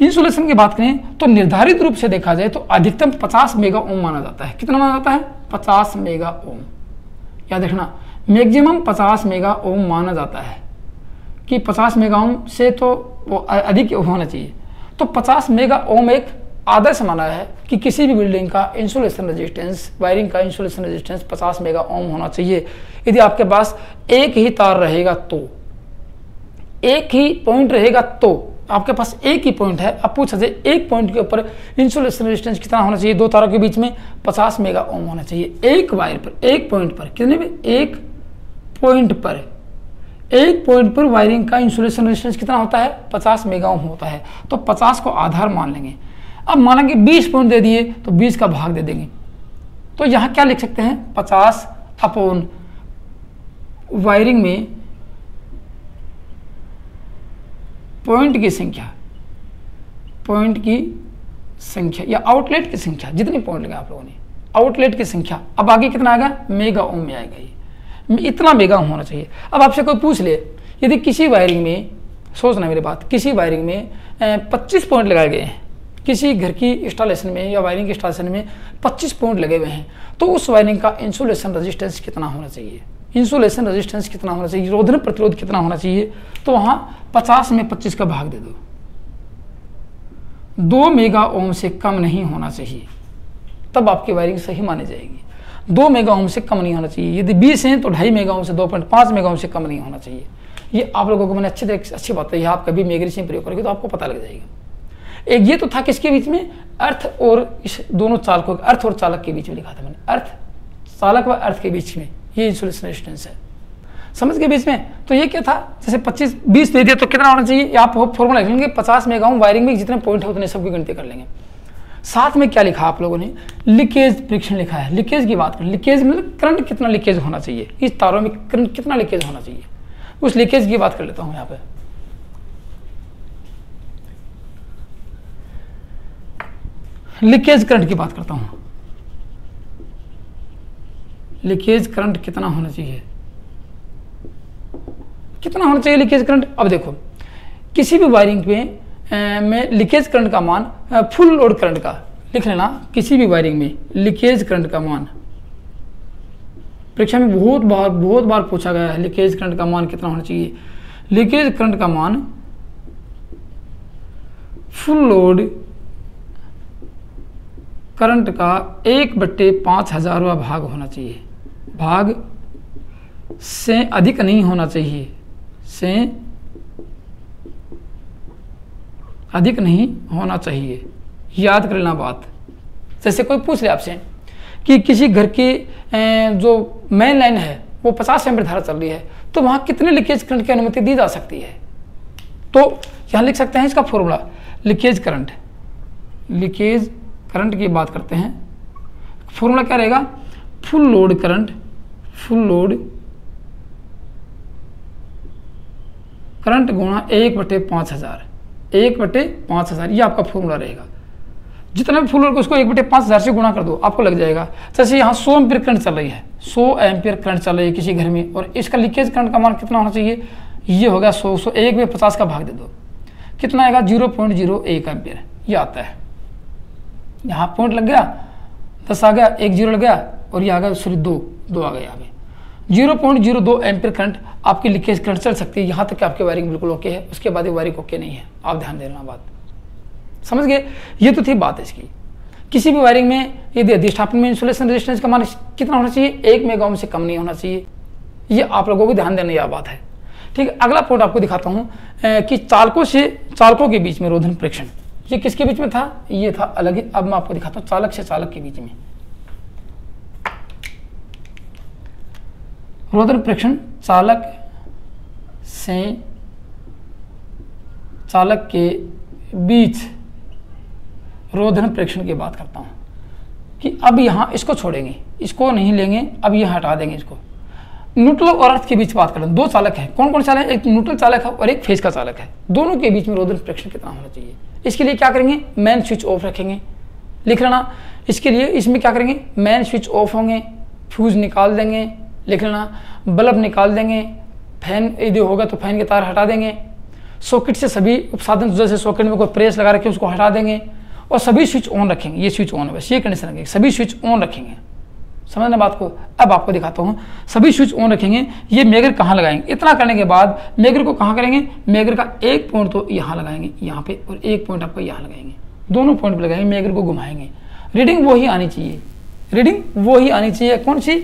इंसुलेशन की बात करें तो निर्धारित रूप से देखा जाए तो अधिकतम 50 मेगा ओम माना जाता है। कितना माना जाता है? 50 मेगा ओम। याद रखना, मैक्सिमम 50 मेगा ओम माना जाता है कि 50 मेगा ओम से तो वो अधिक होना चाहिए। तो 50 मेगा ओम एक आदर्श माना है कि किसी भी बिल्डिंग का इंसुलेशन रेजिस्टेंस, वायरिंग का इंसुलेशन रेजिस्टेंस 50 मेगा ओम होना चाहिए। यदि आपके पास एक ही तार रहेगा तो, एक ही पॉइंट रहेगा तो, आपके पास एक ही पॉइंट है, अब पूछा जाए एक पॉइंट के ऊपर इंसुलेशन रेजिस्टेंस कितना होना चाहिए, दो तारों के बीच में 50 मेगा ओम होना चाहिए। एक वायर पर, एक पॉइंट पर कितने में? एक पॉइंट पर वायरिंग का इंसुलेशन रेजिस्टेंस कितना होता है? 50 मेगा ओम होता है। तो 50 को आधार मान लेंगे। अब मानेंगे 20 पॉइंट दे दिए तो 20 का भाग दे देंगे। तो यहाँ क्या लिख सकते हैं? 50 अपॉन वायरिंग में पॉइंट की संख्या या आउटलेट की संख्या, जितनी पॉइंट लगा आप लोगों ने, आउटलेट की संख्या। अब आगे कितना आएगा? मेगा ओम में आएगा। ये इतना मेगा ओम होना चाहिए। अब आपसे कोई पूछ ले, यदि किसी वायरिंग में, सोचना मेरी बात, किसी वायरिंग में 25 पॉइंट लगाए गए हैं, किसी घर की इंस्टॉलेशन में या वायरिंग की इंस्टॉलेशन में 25 पॉइंट लगे हुए हैं, तो उस वायरिंग का इंसुलेशन रेजिस्टेंस कितना होना चाहिए? इंसुलेशन रेजिस्टेंस कितना होना चाहिए? रोधन प्रतिरोध कितना होना चाहिए? तो वहां 50 में 25 का भाग दे दो। 2 मेगा ओम से कम नहीं होना चाहिए, तब आपकी वायरिंग सही मानी जाएगी। 2 मेगा ओम से कम नहीं होना चाहिए। यदि 20 हैं तो 2.5 मेगा ओम से 2.5 मेगा ओम से कम नहीं होना चाहिए। ये आप लोगों को मैंने अच्छी बात है, आप कभी मेग्रीसिंग प्रयोग करोगे तो आपको पता लग जाएगा। एक ये तो था किसके बीच में? अर्थ और इस दोनों चालकों, अर्थ और चालक के बीच में लिखा था मैंने, अर्थ, चालक व अर्थ के बीच में ये इंसुलेशन रेजिस्टेंस है। समझ के बीच में? तो ये क्या था? जैसे 20 दे दिया तो कितना होना चाहिए? आप फॉर्मूला लिख लेंगे, 50 मेगा ओम वायरिंग में जितने पॉइंट है उतने सबकी गिनती कर लेंगे। साथ में क्या लिखा आप लोगों ने? लीकेज परीक्षण लिखा है। लीकेज की बात करें, लीकेज मतलब करंट कितना लीकेज होना चाहिए, इस तारों में करंट कितना लीकेज होना चाहिए, उस लीकेज की बात कर लेता हूं। यहाँ पे लीकेज करंट की बात करता हूं। लीकेज करंट कितना होना चाहिए? कितना होना चाहिए लीकेज करंट? अब देखो, किसी भी वायरिंग में लीकेज करंट का मान, फुल लोड करंट का लिख लेना, किसी भी वायरिंग में लीकेज करंट का मान परीक्षा में बहुत बार पूछा गया है। लीकेज करंट का मान कितना होना चाहिए? लीकेज करंट का मान फुल लोड करंट का 1/5000वां भाग होना चाहिए। भाग से अधिक नहीं होना चाहिए, से अधिक नहीं होना चाहिए। याद कर लेना बात। जैसे कोई पूछ ले आपसे कि किसी घर की जो मेन लाइन है वो 50 एम्पीयर धारा चल रही है, तो वहां कितने लीकेज करंट की अनुमति दी जा सकती है? तो यहां लिख सकते हैं इसका फॉर्मूला, लीकेज करंट की बात करते हैं। फॉर्मूला क्या रहेगा? फुल लोड करंट गुणा 1/5000, 1/5000 ये आपका फॉर्मूला रहेगा। जितना भी फुल लोड उसको 1/5000 से गुणा कर दो, आपको लग जाएगा। जैसे यहाँ 100 एम्पीयर करंट चल रही है, 100 एम्पीयर करंट चल रही है किसी घर में, और इसका लीकेज करंट का मान कितना होना चाहिए? ये होगा 100, 1 में 50 का भाग दे दो, कितना आएगा? 0.01 एम्पीयर ये आता है। यहाँ पॉइंट लग गया, 10 आ गया, 1 0 लग गया, और ये आ गया सॉरी 2 आ गए आगे। 0.02 एम्पीयर करंट आपकी लीकेज करंट चल सकती है। यहाँ तक कि आपकी वायरिंग बिल्कुल ओके है, उसके बाद ये वायरिंग ओके नहीं है, आप ध्यान देना बात। समझ गए? ये तो थी बात इसकी। किसी भी वायरिंग में यदि अधिष्ठापन में इंसुलेशन रेजिस्टेंस का मान कितना होना चाहिए? 1 मेगा ओम से कम नहीं होना चाहिए। ये आप लोगों को ध्यान देने की बात है। ठीक है, अगला पॉइंट आपको दिखाता हूँ कि चालकों के बीच में रोधन परीक्षण, ये किसके बीच में था? ये था अलग ही। अब मैं आपको दिखाता हूँ चालक से चालक के बीच में रोधन परीक्षण। चालक से चालक के बीच रोधन परीक्षण की बात करता हूं कि अब यहां इसको छोड़ेंगे, इसको नहीं लेंगे, अब ये हटा देंगे इसको। न्यूट्रल और अर्थ के बीच बात करें, 2 चालक हैं। कौन कौन चालक है? एक न्यूट्रल चालक है और एक फेज का चालक है। दोनों के बीच में रोधन परीक्षण कितना होना चाहिए? इसके लिए क्या करेंगे? मेन स्विच ऑफ रखेंगे, लिख लेना। इसके लिए इसमें क्या करेंगे? मेन स्विच ऑफ होंगे, फ्यूज निकाल देंगे, लिख लेना। बल्ब निकाल देंगे, फैन यदि होगा तो फैन के तार हटा देंगे, सॉकेट से सभी उपसाधन, जैसे सॉकेट में कोई प्रेस लगा रखे उसको हटा देंगे, और सभी स्विच ऑन रखेंगे। ये स्विच ऑन है, बस ये कंडीशन रखेंगे, सभी स्विच ऑन रखेंगे। समझना बात को? अब आपको दिखाता हूँ, सभी स्विच ऑन रखेंगे। ये मेगर कहाँ लगाएंगे? इतना करने के बाद मेगर को कहाँ करेंगे? मेगर का एक पॉइंट तो यहाँ लगाएंगे, यहाँ पे, और एक पॉइंट आपको यहाँ लगाएंगे। दोनों पॉइंट पे लगाएंगे, मेगर को घुमाएंगे। रीडिंग वही आनी चाहिए, कौन सी?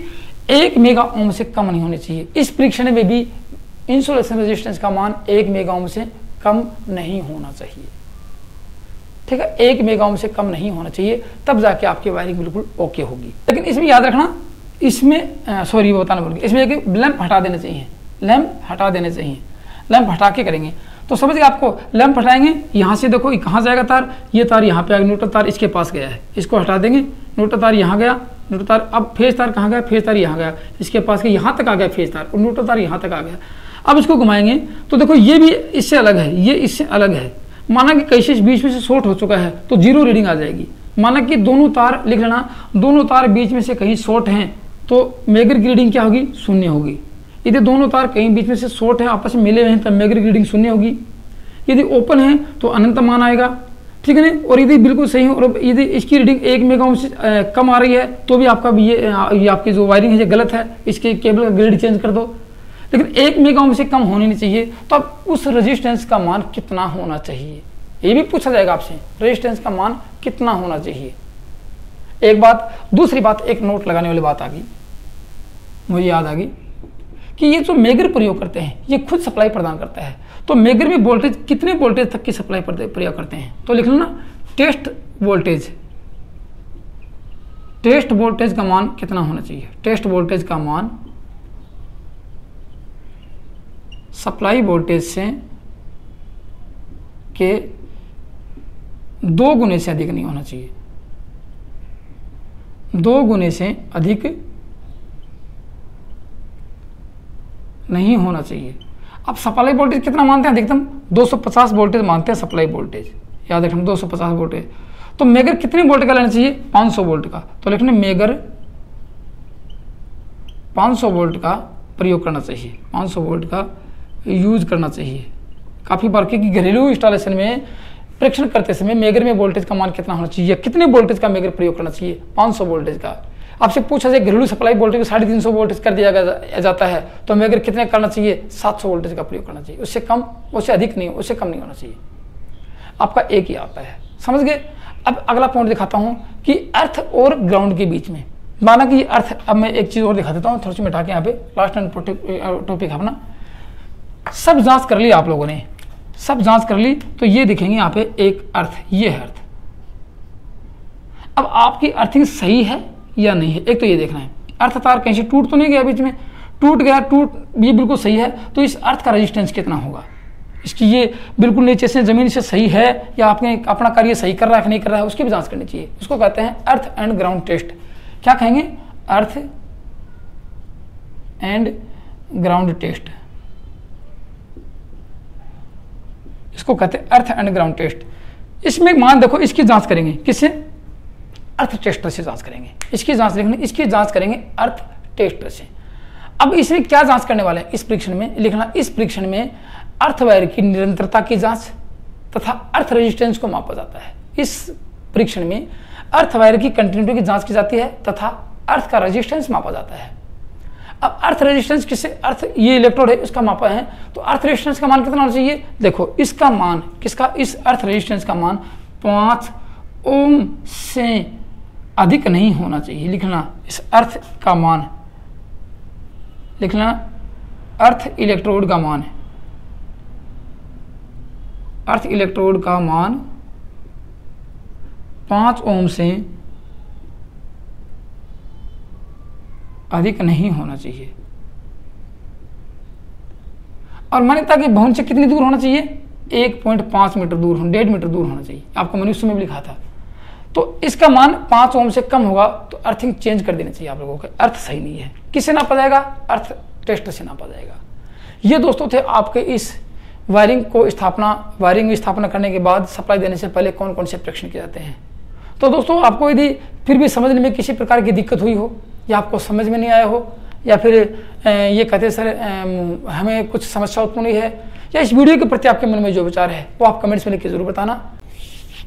1 मेगा ओम से कम नहीं होनी चाहिए। इस परीक्षण में भी इंसुलेशन रेजिस्टेंस का मान 1 मेगा ओम से कम नहीं होना चाहिए। ठीक है, 1 मेगा ओम से कम नहीं होना चाहिए, तब जाके आपकी वायरिंग बिल्कुल ओके होगी। लेकिन इसमें याद रखना इसमें सॉरी वो बताना भूल गया, इसमें एक लैंप हटा देना चाहिए, लैंप हटा देने चाहिए। लैंप हटा के करेंगे तो समझ गए आपको। लैंप हटाएंगे, यहाँ से देखो कहाँ जाएगा तार, ये तार यहाँ पे आएगा, न्यूट्रल तार इसके पास गया है, इसको हटा देंगे, न्यूट्रल तार यहाँ गया, न्यूट्रल तार, अब फेज तार कहाँ गया, फेज तार यहाँ गया, इसके पास के यहाँ तक आ गया फेज तार, और न्यूट्रल तार यहाँ तक आ गया। अब इसको घुमाएंगे तो देखो ये भी इससे अलग है, ये इससे अलग है। माना कि कैसे बीच में से शॉर्ट हो चुका है तो 0 रीडिंग आ जाएगी। माना कि दोनों तार, लिख लेना, दोनों तार बीच में से कहीं शॉर्ट हैं तो मेगर की रीडिंग क्या होगी, 0 होगी। यदि दोनों तार कहीं बीच में से शॉर्ट हैं, आपस में मिले हुए हैं, तब मेगर की रीडिंग 0 होगी। यदि ओपन है तो अनंत मान आएगा, ठीक है ना। और यदि बिल्कुल सही हो और यदि इसकी रीडिंग 1 मेगा ओम से कम आ रही है तो भी आपका ये आपकी जो वायरिंग है ये गलत है, इसके केबल का ग्रेड चेंज कर दो। लेकिन 1 मेगा ओम से कम होनी नहीं चाहिए, तो अब उस रेजिस्टेंस का मान कितना होना चाहिए, ये भी पूछा जाएगा आपसे, रेजिस्टेंस का मान कितना होना चाहिए। एक बात, दूसरी बात, एक नोट लगाने वाली बात आ गई, मुझे याद आ गई कि ये जो मेगर प्रयोग करते हैं ये खुद सप्लाई प्रदान करता है। तो मेगर में वोल्टेज कितने वोल्टेज तक की सप्लाई प्रयोग करते हैं, तो लिख लेना टेस्ट वोल्टेज। टेस्ट वोल्टेज का मान कितना होना चाहिए, टेस्ट वोल्टेज का मान सप्लाई वोल्टेज से के 2 गुने से अधिक नहीं होना चाहिए, 2 गुने से अधिक नहीं होना चाहिए। अब सप्लाई वोल्टेज कितना मानते हैं, अधिकतम 250 वोल्टेज मानते हैं सप्लाई वोल्टेज, याद रखना 250 वोल्टेज। तो मेगर कितने वोल्ट का लेना चाहिए, 500 वोल्ट का। तो लिखने मेगर 500 वोल्ट का प्रयोग करना चाहिए, 500 वोल्ट का यूज करना चाहिए काफ़ी बार, क्योंकि घरेलू इंस्टॉलेशन में परीक्षण करते समय मेगर में वोल्टेज का मान कितना होना चाहिए, कितने वोल्टेज का मेगर प्रयोग करना चाहिए, 500 वोल्टेज का। आपसे पूछा जाए घरेलू सप्लाई वोल्टेज 350 वोल्टेज कर दिया जाता है तो मेगर कितने करना चाहिए, 700 वोल्टेज का प्रयोग करना चाहिए, उससे कम, उससे अधिक नहीं, उससे कम नहीं होना चाहिए। आपका एक ही आता है, समझ गए। अब अगला पॉइंट दिखाता हूं कि अर्थ और ग्राउंड के बीच में, माना कि अर्थ, अब मैं एक चीज और दिखा देता हूं, थोड़ी सी मिटा के यहाँ पे लास्ट एंड टॉपिक अपना। सब जांच कर ली आप लोगों ने, सब जांच कर ली, तो ये दिखेंगे यहाँ पे एक अर्थ, ये है अर्थ। अब आपकी अर्थिंग सही है या नहीं है, एक तो ये देखना है। अर्थ तार कहीं से टूट तो नहीं गया, बीच में टूट गया, ये बिल्कुल सही है, तो इस अर्थ का रेजिस्टेंस कितना होगा, इसकी ये बिल्कुल नीचे से जमीन से सही है या आपने अपना कार्य सही कर रहा है कि नहीं कर रहा है, उसकी भी जांच करनी चाहिए। उसको कहते हैं अर्थ एंड ग्राउंड टेस्ट। क्या कहेंगे, अर्थ एंड ग्राउंड टेस्ट, इसको कहते हैं अर्थ एंड ग्राउंड टेस्ट। इसमें मान देखो, इसकी जांच करेंगे किससे, अर्थ टेस्टर से जांच करेंगे, इसकी जांच लिखना, इसकी जांच करेंगे अर्थ टेस्टर से। अब इसमें क्या जांच करने वाले हैं, इस परीक्षण में लिखना, इस परीक्षण में अर्थ वायर की निरंतरता की जांच तथा अर्थ रेजिस्टेंस को मापा जाता है। इस परीक्षण में अर्थ वायर की कंटिन्यूटी की जांच की जाती है तथा अर्थ का रेजिस्टेंस मापा जाता है। अब अर्थ रेजिस्टेंस किससे, अर्थ ये इलेक्ट्रोड है उसका मापा है, तो अर्थ रेजिस्टेंस का मान कितना होना चाहिए, देखो इसका मान, किसका, इस अर्थ रेजिस्टेंस का मान 5 ओम से अधिक नहीं होना चाहिए। लिखना इस अर्थ का मान, लिखना अर्थ इलेक्ट्रोड का मान है, अर्थ इलेक्ट्रोड का मान 5 ओम से अधिक नहीं होना चाहिए। और मान्यता की भवन से कितनी दूर होना चाहिए, 1.5 मीटर दूर, 1.5 मीटर दूर होना चाहिए, आपको मैंने उस समय भी लिखा था। तो इसका मान 5 ओम से कम होगा तो अर्थिंग चेंज कर देनी चाहिए आप लोगों का, अर्थ सही नहीं है। किससे नापा जाएगा, अर्थ टेस्ट से नापा जाएगा। ये दोस्तों थे आपके इस वायरिंग में स्थापना करने के बाद सप्लाई देने से पहले कौन कौन से परीक्षण किए जाते हैं। तो दोस्तों आपको यदि फिर भी समझने में किसी प्रकार की दिक्कत हुई हो, या आपको समझ में नहीं आया हो, या फिर ये कहते सर हमें कुछ समस्या उत्पन्न हुई है, या इस वीडियो के प्रति आपके मन में जो विचार है वो आप कमेंट्स में लिख के जरूर बताना।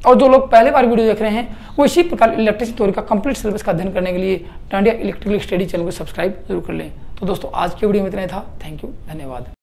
और जो लोग पहले बार वीडियो देख रहे हैं वो इसी प्रकार इलेक्ट्रिसिटी थ्योरी का कंप्लीट सिलेबस का अध्ययन करने के लिए डांडिया इलेक्ट्रिकल स्टडी चैनल को सब्सक्राइब जरूर कर लें। तो दोस्तों आज की वीडियो में इतना ही था, थैंक यू, धन्यवाद।